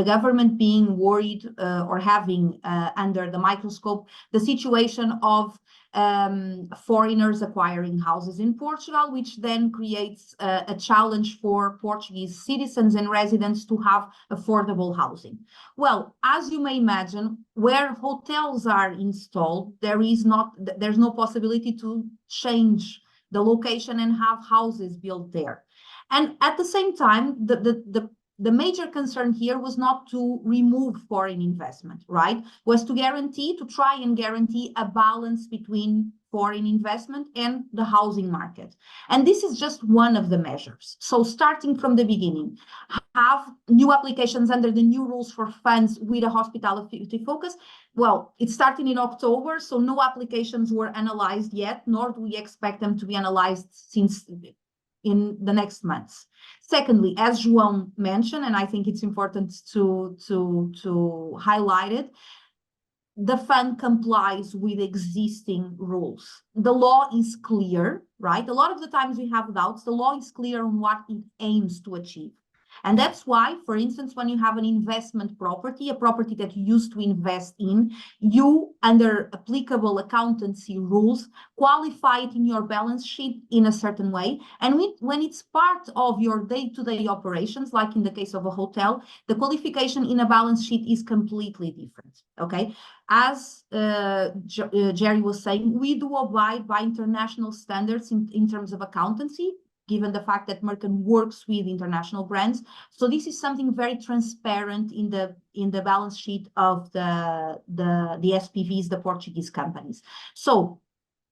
government being worried or having under the microscope the situation of foreigners acquiring houses in Portugal, which then creates a challenge for Portuguese citizens and residents to have affordable housing. Well, as you may imagine, where hotels are installed, there's no possibility to change the location and have houses built there. And at the same time, the major concern here was not to remove foreign investment, right? Was to try and guarantee a balance between foreign investment and the housing market. And this is just one of the measures. So starting from the beginning, have new applications under the new rules for funds with a hospitality focus. Well, it started in October, so no applications were analyzed yet, nor do we expect them to be analyzed since in the next months. Secondly, as João mentioned, and I think it's important to highlight it, the fund complies with existing rules. The law is clear, right? A lot of the times we have doubts. The law is clear on what it aims to achieve. And that's why, for instance, when you have an investment property, a property that you used to invest in, you, under applicable accountancy rules, qualify it in your balance sheet in a certain way. And when it's part of your day-to-day operations, like in the case of a hotel, the qualification in a balance sheet is completely different, okay? As Jerry was saying, we do abide by international standards in terms of accountancy, given the fact that Mercan works with international brands. So this is something very transparent in the balance sheet of the SPVs, the Portuguese companies. So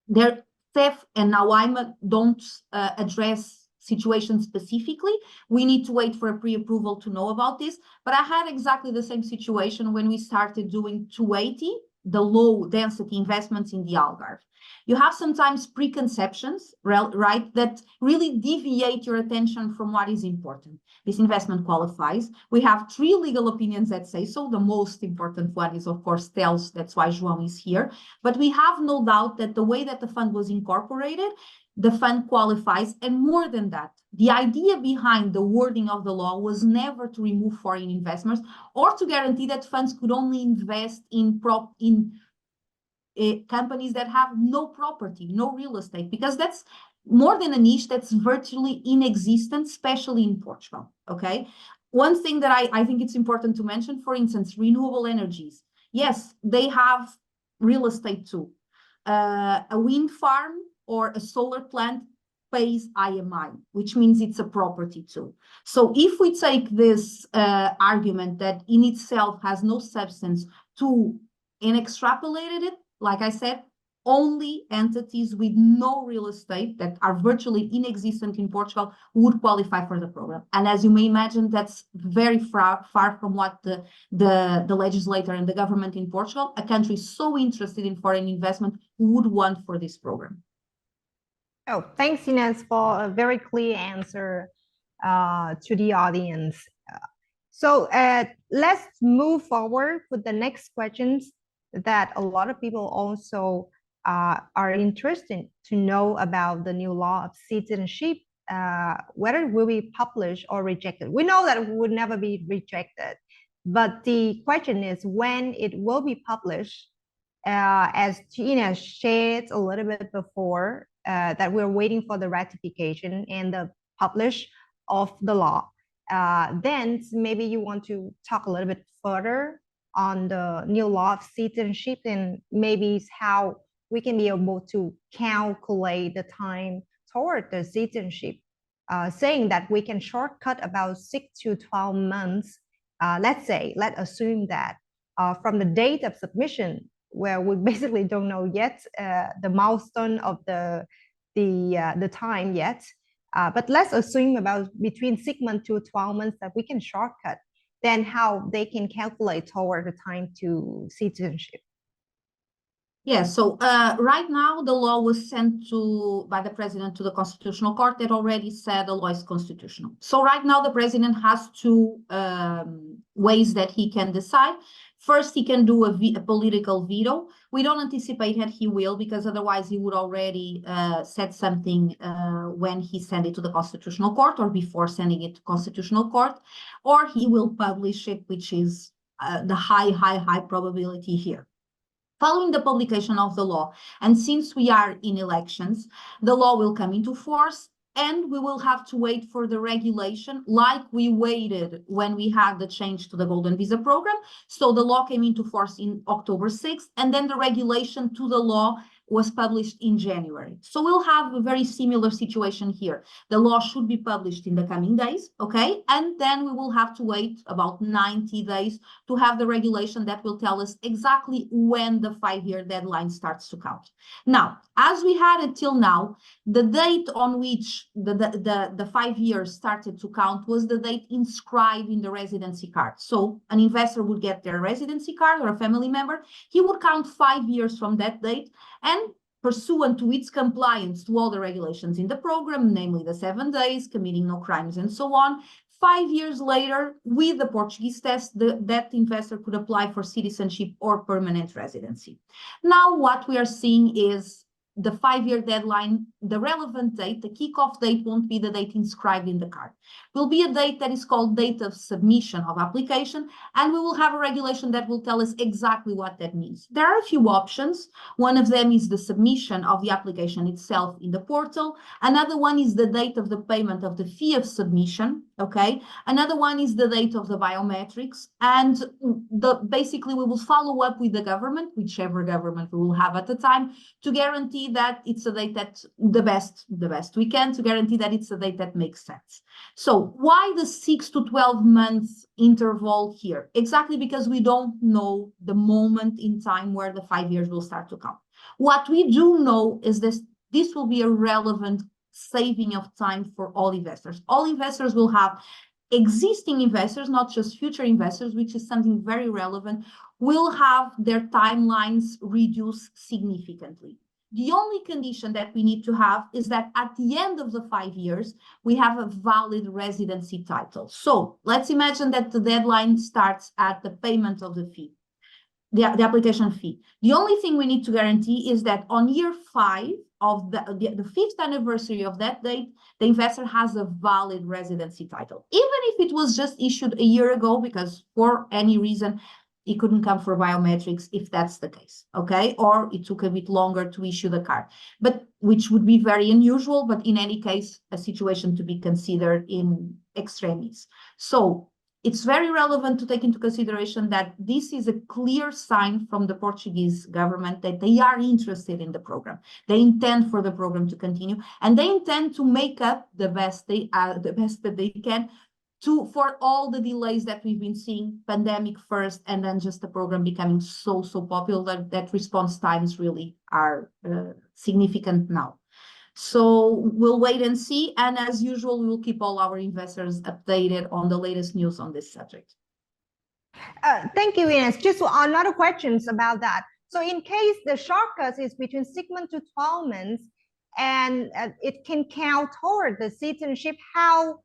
their theft, and now I don't address situations specifically. We need to wait for a pre-approval to know about this. But I had exactly the same situation when we started doing 280, the low density investments in the Algarve. You have sometimes preconceptions, right, that really deviate your attention from what is important. This investment qualifies. We have 3 legal opinions that say so. The most important one is, of course, TELS. That's why João is here. But we have no doubt that the way that the fund was incorporated, the fund qualifies. And more than that, the idea behind the wording of the law was never to remove foreign investors or to guarantee that funds could only invest in companies that have no property, no real estate, because that's more than a niche, that's virtually inexistent, especially in Portugal, okay? One thing that I think it's important to mention, for instance, renewable energies. Yes, they have real estate too. A wind farm or a solar plant pays IMI, which means it's a property too. So if we take this argument that in itself has no substance and extrapolated it, like I said, only entities with no real estate that are virtually inexistent in Portugal would qualify for the program. And as you may imagine, that's very far from what the legislator and the government in Portugal, a country so interested in foreign investment, would want for this program. Oh, thanks, Ines, for a very clear answer to the audience. So let's move forward with the next questions that a lot of people also are interested to know about the new law of citizenship, whether it will be published or rejected. We know that it would never be rejected, but the question is when it will be published. As Ines shared a little bit before, that we're waiting for the ratification and the publish of the law. Then maybe you want to talk a little bit further on the new law of citizenship and maybe how we can be able to calculate the time toward the citizenship, saying that we can shortcut about 6 to 12 months. Let's assume that from the date of submission, where we basically don't know yet the milestone of the time yet, but let's assume about between 6 months to 12 months that we can shortcut. Then how they can calculate toward the time to citizenship. Yeah, so right now the law was sent by the president to the Constitutional Court that already said the law is constitutional. So right now the president has 2 ways that he can decide. First, he can do a political veto. We don't anticipate that he will, because otherwise he would already said something when he sent it to the Constitutional Court or before sending it to Constitutional Court, or he will publish it, which is the high probability here. Following the publication of the law, and since we are in elections, the law will come into force, and we will have to wait for the regulation like we waited when we had the change to the Golden Visa program. So the law came into force in October 6th, and then the regulation to the law was published in January. So we'll have a very similar situation here. The law should be published in the coming days, okay? And then we will have to wait about 90 days to have the regulation that will tell us exactly when the 5-year deadline starts to count. Now, as we had it till now, the date on which the 5 years started to count was the date inscribed in the residency card. So an investor would get their residency card, or a family member, he would count 5 years from that date, and pursuant to its compliance to all the regulations in the program, namely the 7 days, committing no crimes and so on, 5 years later, with the Portuguese test, that investor could apply for citizenship or permanent residency. Now, what we are seeing is the 5-year deadline, the relevant date, the kickoff date won't be the date inscribed in the card. It will be a date that is called date of submission of application, and we will have a regulation that will tell us exactly what that means. There are a few options. One of them is the submission of the application itself in the portal. Another one is the date of the payment of the fee of submission, okay? Another one is the date of the biometrics, and basically we will follow up with the government, whichever government we will have at the time, to guarantee that it's a date that the best we can, to guarantee that it's a date that makes sense. So why the 6 to 12 months interval here? Exactly because we don't know the moment in time where the 5 years will start to count. What we do know is this will be a relevant saving of time for all investors. All investors will have, existing investors, not just future investors, which is something very relevant, will have their timelines reduced significantly. The only condition that we need to have is that at the end of the 5 years, we have a valid residency title. So let's imagine that the deadline starts at the payment of the fee, the application fee. The only thing we need to guarantee is that on year 5 of the 5th anniversary of that date, the investor has a valid residency title. Even if it was just issued a year ago, because for any reason, it couldn't come for biometrics, if that's the case, okay? Or it took a bit longer to issue the card, but which would be very unusual, but in any case, a situation to be considered in extremis. So it's very relevant to take into consideration that this is a clear sign from the Portuguese government that they are interested in the program. They intend for the program to continue, and they intend to make up the best that they can for all the delays that we've been seeing, pandemic first, and then just the program becoming so popular that response times really are significant now. So we'll wait and see, and as usual, we will keep all our investors updated on the latest news on this subject. Thank you, Ines. Just another questions about that. So in case the shortcut is between 6 months to 12 months, and it can count toward the citizenship, how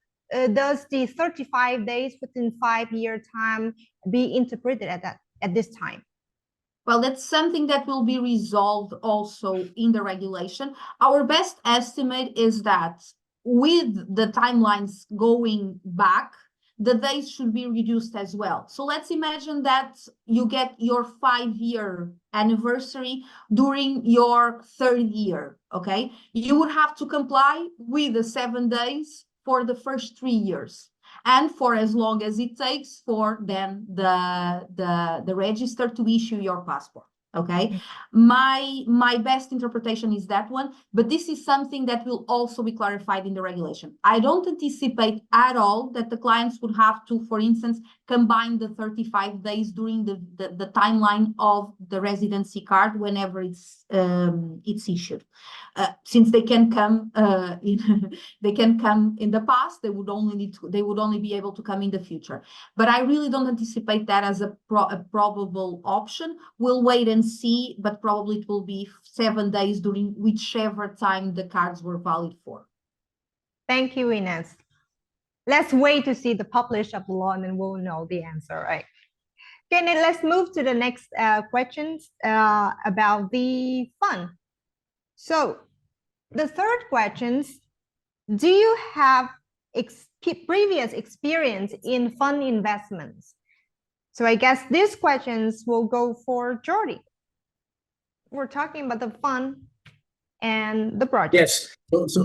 does the 35 days within 5-year time be interpreted at this time? Well, that's something that will be resolved also in the regulation. Our best estimate is that with the timelines going back, the days should be reduced as well. So let's imagine that you get your 5-year anniversary during your 3rd year, okay? You would have to comply with the 7 days for the first 3 years, and for as long as it takes for then the register to issue your passport. Okay, my best interpretation is that one, but this is something that will also be clarified in the regulation. I don't anticipate at all that the clients would have to, for instance, combine the 35 days during the timeline of the residency card whenever it's issued. Since they can come in the past, they would only be able to come in the future. But I really don't anticipate that as a probable option. We'll wait and see, but probably it will be 7 days during whichever time the cards were valid for. Thank you, Ines. Let's wait to see the publish of the law, and then we'll know the answer, right? Okay, now let's move to the next questions about the fund. So the third questions, do you have previous experience in fund investments? So I guess these questions will go for Jordi. We're talking about the fund and the project. Yes,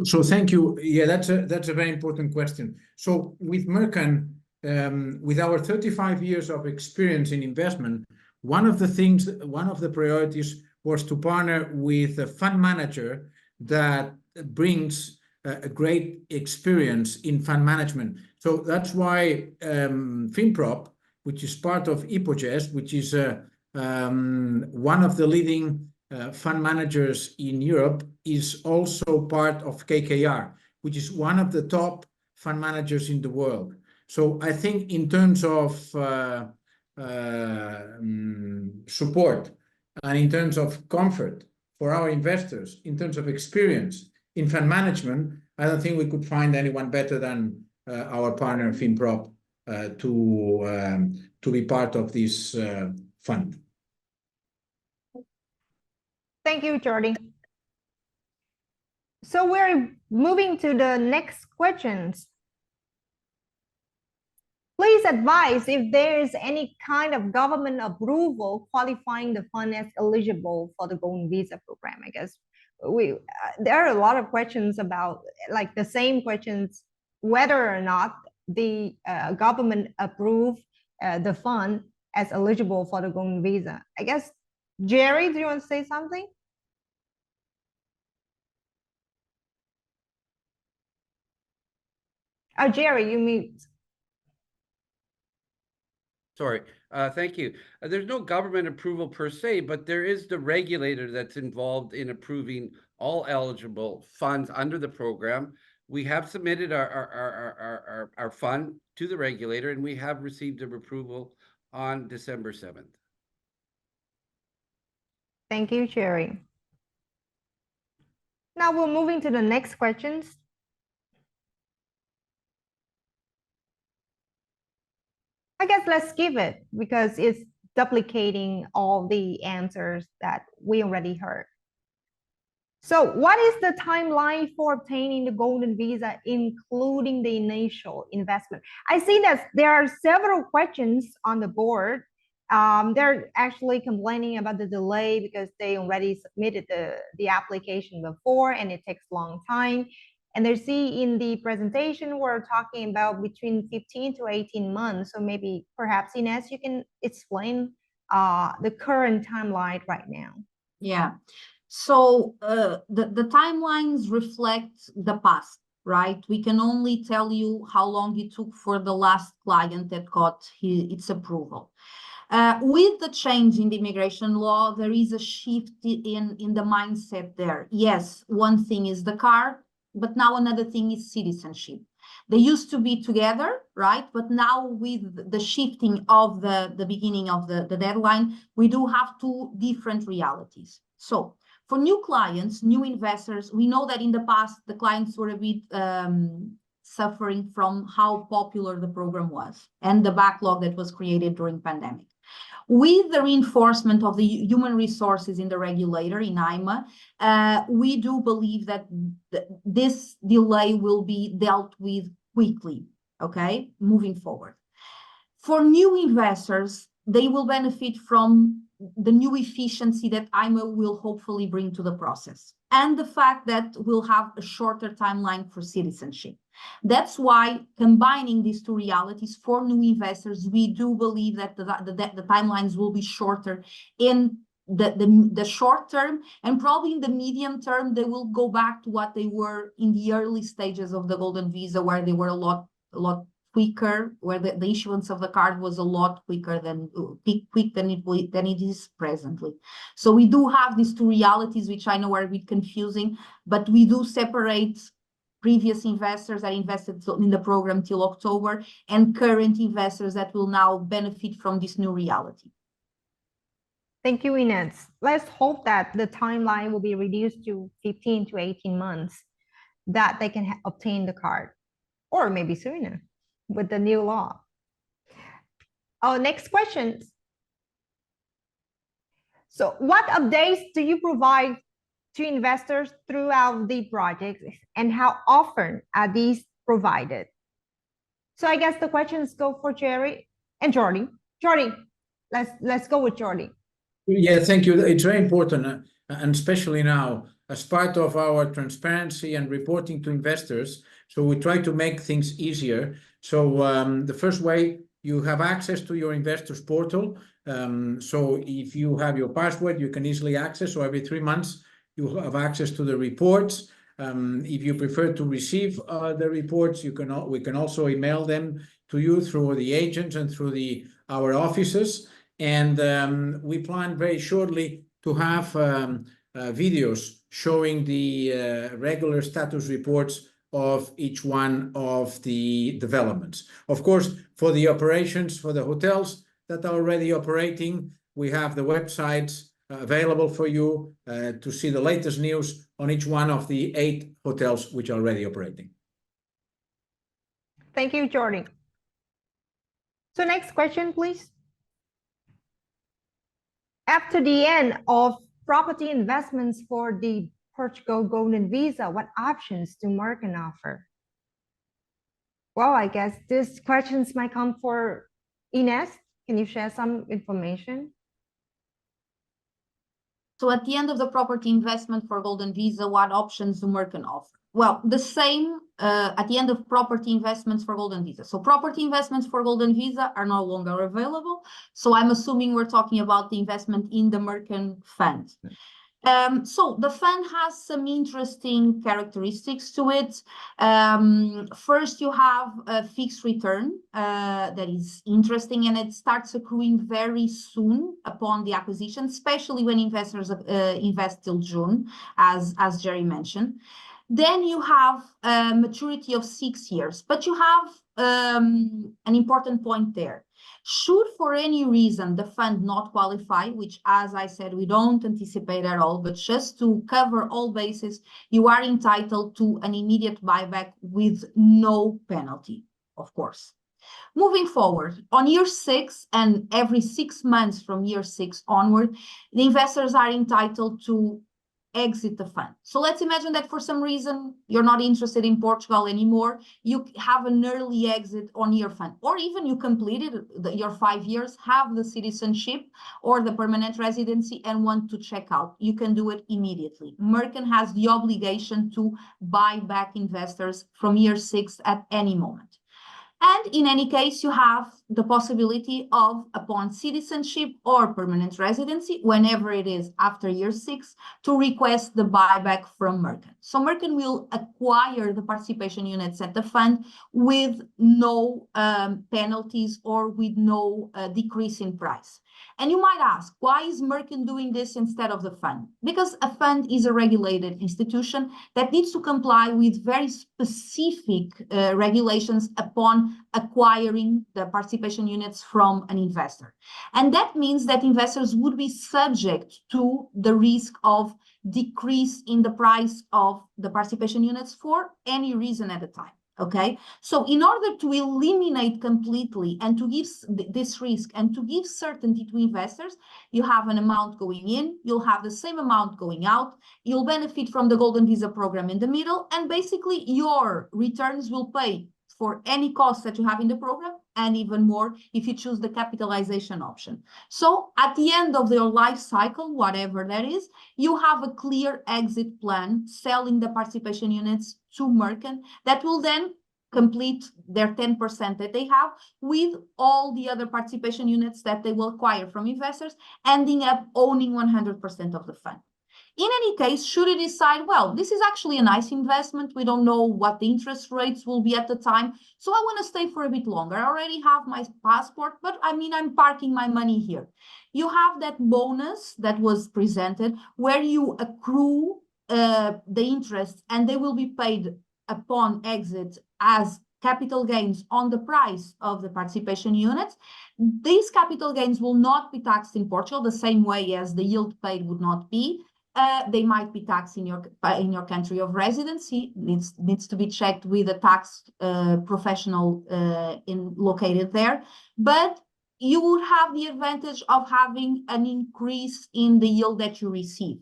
so thank you. Yeah, that's a very important question. So with Mercan, with our 35 years of experience in investment, one of the priorities was to partner with a fund manager that brings a great experience in fund management. So that's why FinProp, which is part of Ipogest, which is one of the leading fund managers in Europe, is also part of KKR, which is one of the top fund managers in the world. So I think in terms of support and in terms of comfort for our investors, in terms of experience in fund management, I don't think we could find anyone better than our partner FinProp to be part of this fund. Thank you, Jordi. So we're moving to the next questions. Please advise if there is any kind of government approval qualifying the fund as eligible for the Golden Visa program. I guess there are a lot of questions about like the same questions, whether or not the government approve the fund as eligible for the Golden Visa. I guess, Jerry, do you want to say something? Oh, Jerry, you mute. Sorry. Thank you. There's no government approval per se, but there is the regulator that's involved in approving all eligible funds under the program. We have submitted our fund to the regulator, and we have received an approval on December 7th. Thank you, Jerry. Now we're moving to the next questions. I guess let's skip it because it's duplicating all the answers that we already heard. So what is the timeline for obtaining the Golden Visa, including the initial investment? I see that there are several questions on the board. They're actually complaining about the delay because they already submitted the application before and it takes a long time. And they see in the presentation, we're talking about between 15 to 18 months. So maybe perhaps Ines, you can explain the current timeline right now. Yeah. So the timelines reflect the past, right? We can only tell you how long it took for the last client that got its approval. With the change in the immigration law, there is a shift in the mindset there. Yes, one thing is the card, but now another thing is citizenship. They used to be together, right? But now with the shifting of the beginning of the deadline, we do have two different realities. So for new clients, new investors, we know that in the past, the clients were a bit suffering from how popular the program was and the backlog that was created during pandemic. With the reinforcement of the human resources in the regulator, in IMA, we do believe that this delay will be dealt with quickly, okay, moving forward. For new investors, they will benefit from the new efficiency that IMA will hopefully bring to the process, and the fact that we'll have a shorter timeline for citizenship. That's why combining these two realities for new investors, we do believe that the timelines will be shorter in the short term, and probably in the medium term, they will go back to what they were in the early stages of the Golden Visa, where they were a lot quicker, where the issuance of the card was a lot quicker than it is presently. So we do have these two realities, which I know are a bit confusing, but we do separate previous investors that invested in the program till October and current investors that will now benefit from this new reality. Thank you, Ines. Let's hope that the timeline will be reduced to 15 to 18 months, that they can obtain the card, or maybe sooner with the new law. Our next question. So what updates do you provide to investors throughout the project, and how often are these provided? So I guess the questions go for Jerry and Jordi. Jordi, let's go with Jordi. Yeah, thank you. It's very important, and especially now, as part of our transparency and reporting to investors. So we try to make things easier. So the first way, you have access to your investors portal. So if you have your password, you can easily access. So every 3 months, you have access to the reports. If you prefer to receive the reports, we can also email them to you through the agents and through our offices. And we plan very shortly to have videos showing the regular status reports of each one of the developments. Of course, for the operations, for the hotels that are already operating, we have the websites available for you to see the latest news on each one of the 8 hotels which are already operating. Thank you, Jordi. So next question, please. After the end of property investments for the Portugal Golden Visa, what options do Mercan offer? Well, I guess these questions might come for Ines. Can you share some information? So at the end of the property investment for Golden Visa, what options do Mercan offer? Well, the same at the end of property investments for Golden Visa. So property investments for Golden Visa are no longer available. So I'm assuming we're talking about the investment in the Mercan fund. So the fund has some interesting characteristics to it. First, you have a fixed return that is interesting, and it starts accruing very soon upon the acquisition, especially when investors invest till June, as Jerry mentioned. Then you have a maturity of 6 years, but you have an important point there. Should for any reason the fund not qualify, which, as I said, we don't anticipate at all, but just to cover all bases, you are entitled to an immediate buyback with no penalty, of course. Moving forward, on year 6 and every 6 months from year 6 onward, the investors are entitled to exit the fund. So let's imagine that for some reason you're not interested in Portugal anymore. You have an early exit on your fund, or even you completed your 5 years, have the citizenship or the permanent residency and want to check out. You can do it immediately. Mercan has the obligation to buy back investors from year 6 at any moment. And in any case, you have the possibility of, upon citizenship or permanent residency, whenever it is after year 6, to request the buyback from Mercan. So Mercan will acquire the participation units at the fund with no penalties or with no decrease in price. And you might ask, why is Mercan doing this instead of the fund? Because a fund is a regulated institution that needs to comply with very specific regulations upon acquiring the participation units from an investor. And that means that investors would be subject to the risk of decrease in the price of the participation units for any reason at a time. Okay, so in order to eliminate completely and to give this risk and to give certainty to investors, you have an amount going in, you'll have the same amount going out, you'll benefit from the Golden Visa program in the middle, and basically your returns will pay for any costs that you have in the program, and even more if you choose the capitalization option. So at the end of your life cycle, whatever that is, you have a clear exit plan selling the participation units to Mercan that will then complete their 10% that they have with all the other participation units that they will acquire from investors, ending up owning 100% of the fund. In any case, should you decide, well, this is actually a nice investment, we don't know what the interest rates will be at the time, so I want to stay for a bit longer. I already have my passport, but I mean, I'm parking my money here. You have that bonus that was presented where you accrue the interest and they will be paid upon exit as capital gains on the price of the participation units. These capital gains will not be taxed in Portugal the same way as the yield paid would not be. They might be taxed in your country of residency. Needs to be checked with a tax professional located there. But you would have the advantage of having an increase in the yield that you receive.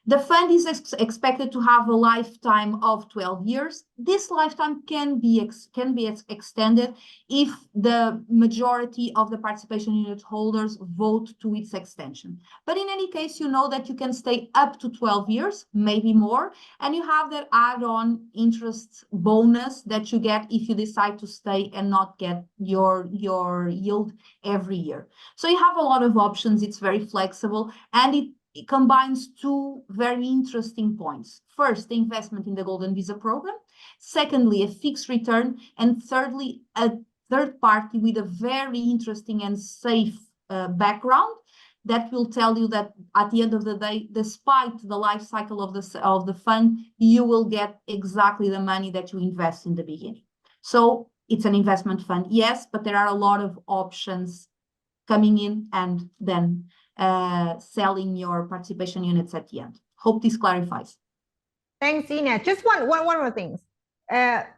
The fund is expected to have a lifetime of 12 years. This lifetime can be extended if the majority of the participation unit holders vote to its extension. But in any case, you know that you can stay up to 12 years, maybe more, and you have that add-on interest bonus that you get if you decide to stay and not get your yield every year. So you have a lot of options. It's very flexible, and it combines two very interesting points. First, the investment in the Golden Visa program. Secondly, a fixed return. And thirdly, a third party with a very interesting and safe background that will tell you that at the end of the day, despite the life cycle of the fund, you will get exactly the money that you invest in the beginning. So it's an investment fund, yes, but there are a lot of options coming in and then selling your participation units at the end. Hope this clarifies. Thanks, Ina. Just one more thing.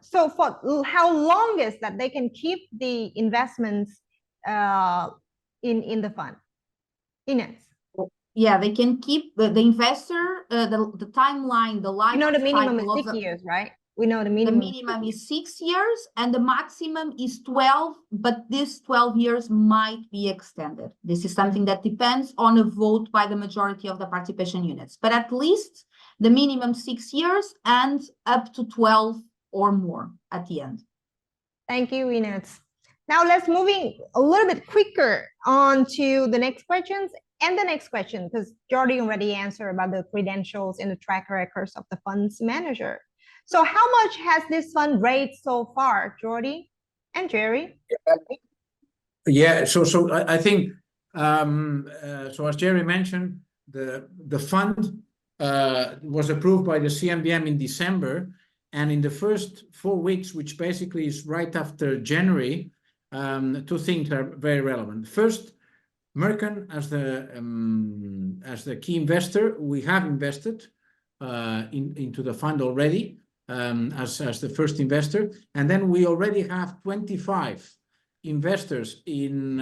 So for how long is that they can keep the investments in the fund? Ines. Yeah, they can keep the investor, the timeline, the life the minimum is cycle 6 years, right? We know the minimum. The minimum is 6 years and the maximum is 12, but this 12 years might be extended. This is something that depends on a vote by the majority of the participation units, but at least the minimum 6 years and up to 12 or more at the end. Thank you, Ines. Now let's moving a little bit quicker on to the next questions and the next question, because Jordi already answered about the credentials and the track records of the fund's manager. So how much has this fund raised so far, Jordi and Jerry? Yeah, so I think so as Jerry mentioned, the fund was approved by the CMBM in December, and in the first 4 weeks, which basically is right after January, two things are very relevant. First, Mercan as the key investor, we have invested into the fund already. As the first investor, and then we already have 25 investors in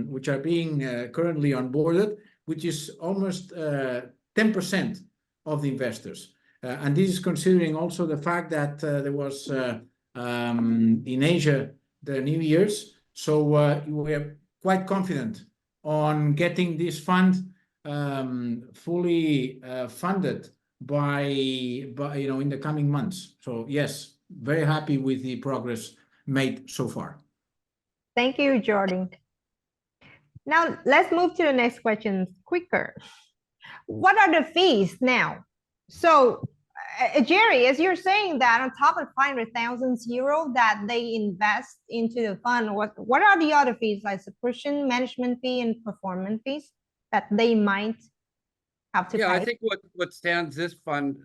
which are being currently onboarded, which is almost 10% of the investors, and this is considering also the fact that there was in Asia the New Year's, so we are quite confident on getting this fund fully funded by in the coming months. So yes, very happy with the progress made so far. Thank you, Jordi. Now let's move to the next questions quicker. What are the fees now? So Jerry, as you're saying that on top of 500,000 euro that they invest into the fund, what are the other fees, like subscription, management fee, and performance fees that they might have to pay? I think what stands this fund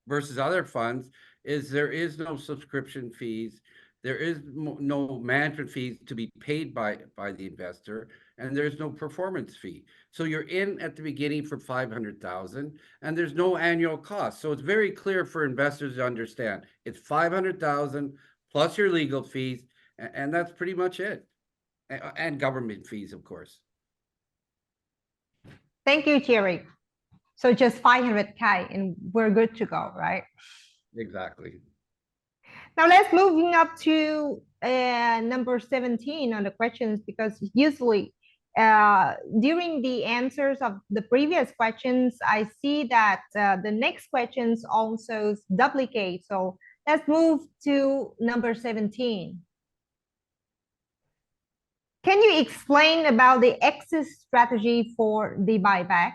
versus other funds is there is no subscription fees, there is no management fees to be paid by the investor, and there's no performance fee. So you're in at the beginning for 500,000, and there's no annual cost. So it's very clear for investors to understand. It's 500,000 plus your legal fees, and that's pretty much it, and government fees, of course. Thank you, Jerry. So just 500K and we're good to go, right? Exactly. Now let's moving up to number 17 on the questions, because usually during the answers of the previous questions, I see that the next questions also duplicate. So let's move to number 17. Can you explain about the exit strategy for the buyback?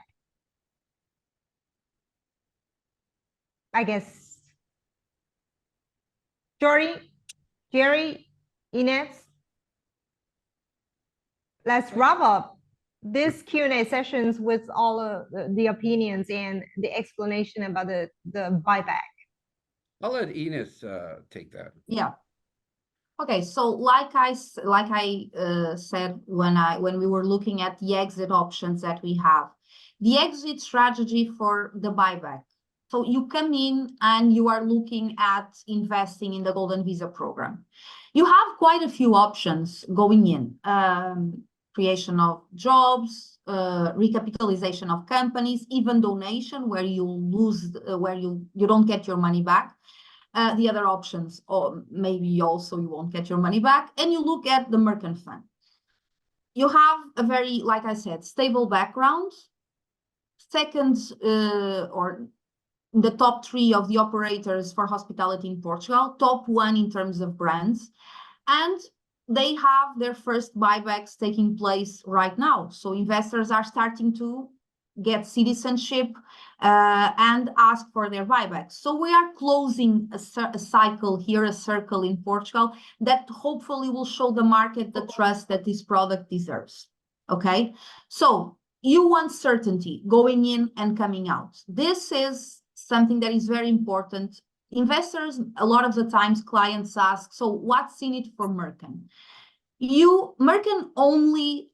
I guess Jordi, Jerry, Ines, let's wrap up this Q&A sessions with all of the opinions and the explanation about the buyback. I'll let Ines take that. Yeah. Okay, so like I said when we were looking at the exit options that we have, the exit strategy for the buyback So you come in and you are looking at investing in the Golden Visa program. You have quite a few options going in. Creation of jobs, recapitalization of companies, even donation where you lose, where you don't get your money back. The other options, or maybe also you won't get your money back, and you look at the Mercan fund. You have a very, like I said, stable background. Second, or the top 3 of the operators for hospitality in Portugal, top 1 in terms of brands, and they have their first buybacks taking place right now. So investors are starting to get citizenship and ask for their buybacks. So we are closing a cycle here, a circle in Portugal that hopefully will show the market the trust that this product deserves. Okay, so you want certainty going in and coming out. This is something that is very important. Investors, a lot of the times clients ask, so what's in it for Mercan? Mercan only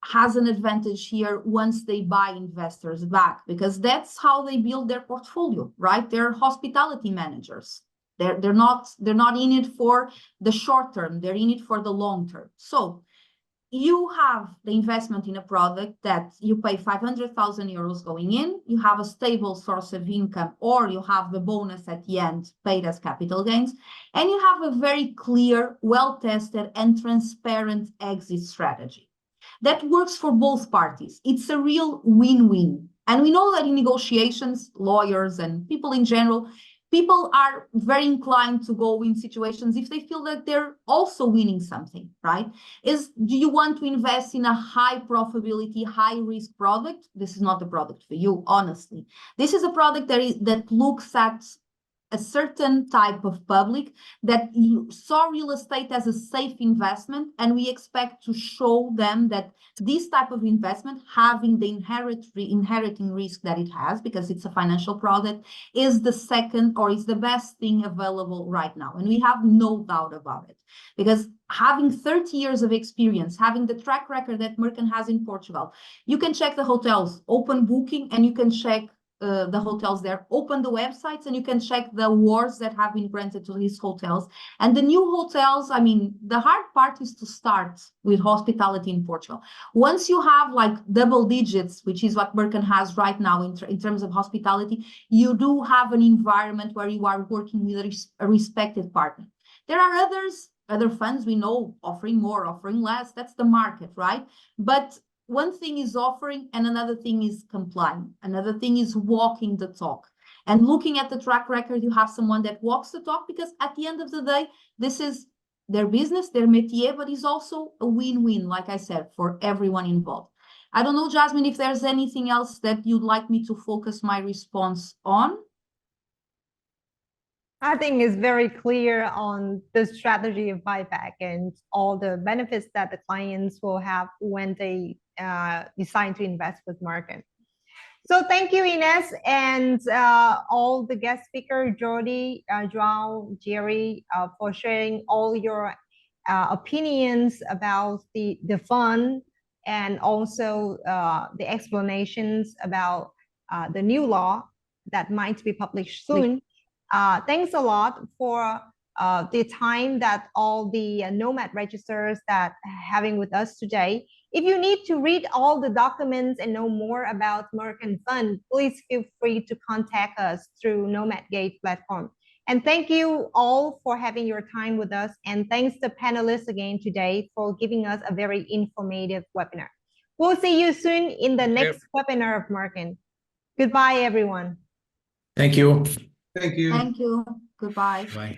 has an advantage here once they buy investors back, because that's how they build their portfolio, right? They're hospitality managers. They're not in it for the short term, they're in it for the long term. So you have the investment in a product that you pay 500,000 euros going in, you have a stable source of income, or you have the bonus at the end paid as capital gains, and you have a very clear, well-tested and transparent exit strategy that works for both parties. It's a real win-win. And we know that in negotiations, lawyers and people in general, people are very inclined to go in situations if they feel that they're also winning something, right? Do you want to invest in a high profitability, high risk product? This is not the product for you, honestly. This is a product that looks at a certain type of public that saw real estate as a safe investment, and we expect to show them that this type of investment, having the inheriting risk that it has, because it's a financial product, is the second or is the best thing available right now. And we have no doubt about it, because having 30 years of experience, having the track record that Mercan has in Portugal, you can check the hotels, open booking, and you can check the hotels there, open the websites, and you can check the awards that have been granted to these hotels. And the new hotels, I mean, the hard part is to start with hospitality in Portugal. Once you have like double digits, which is what Mercan has right now in terms of hospitality, you do have an environment where you are working with a respected partner. There are other funds we know offering more, offering less. That's the market, right? But one thing is offering and another thing is complying. Another thing is walking the talk. And looking at the track record, you have someone that walks the talk, because at the end of the day, this is their business, their métier, but it's also a win-win, like I said, for everyone involved. I don't know, Jasmine, if there's anything else that you'd like me to focus my response on. I think it's very clear on the strategy of buyback and all the benefits that the clients will have when they decide to invest with Mercan. So thank you, Ines, and all the guest speakers, Jordi, Joao, Jerry, for sharing all your opinions about the fund, and also the explanations about the new law that might be published soon. Thanks a lot for the time that all the Nomad registers that having with us today. If you need to read all the documents and know more about Mercan Fund, please feel free to contact us through Nomad Gate platform. And thank you all for having your time with us. And thanks to panelists again today for giving us a very informative webinar. We'll see you soon in the next webinar of Mercan. Goodbye, everyone. Thank you. Thank you. Thank you. Goodbye. Bye.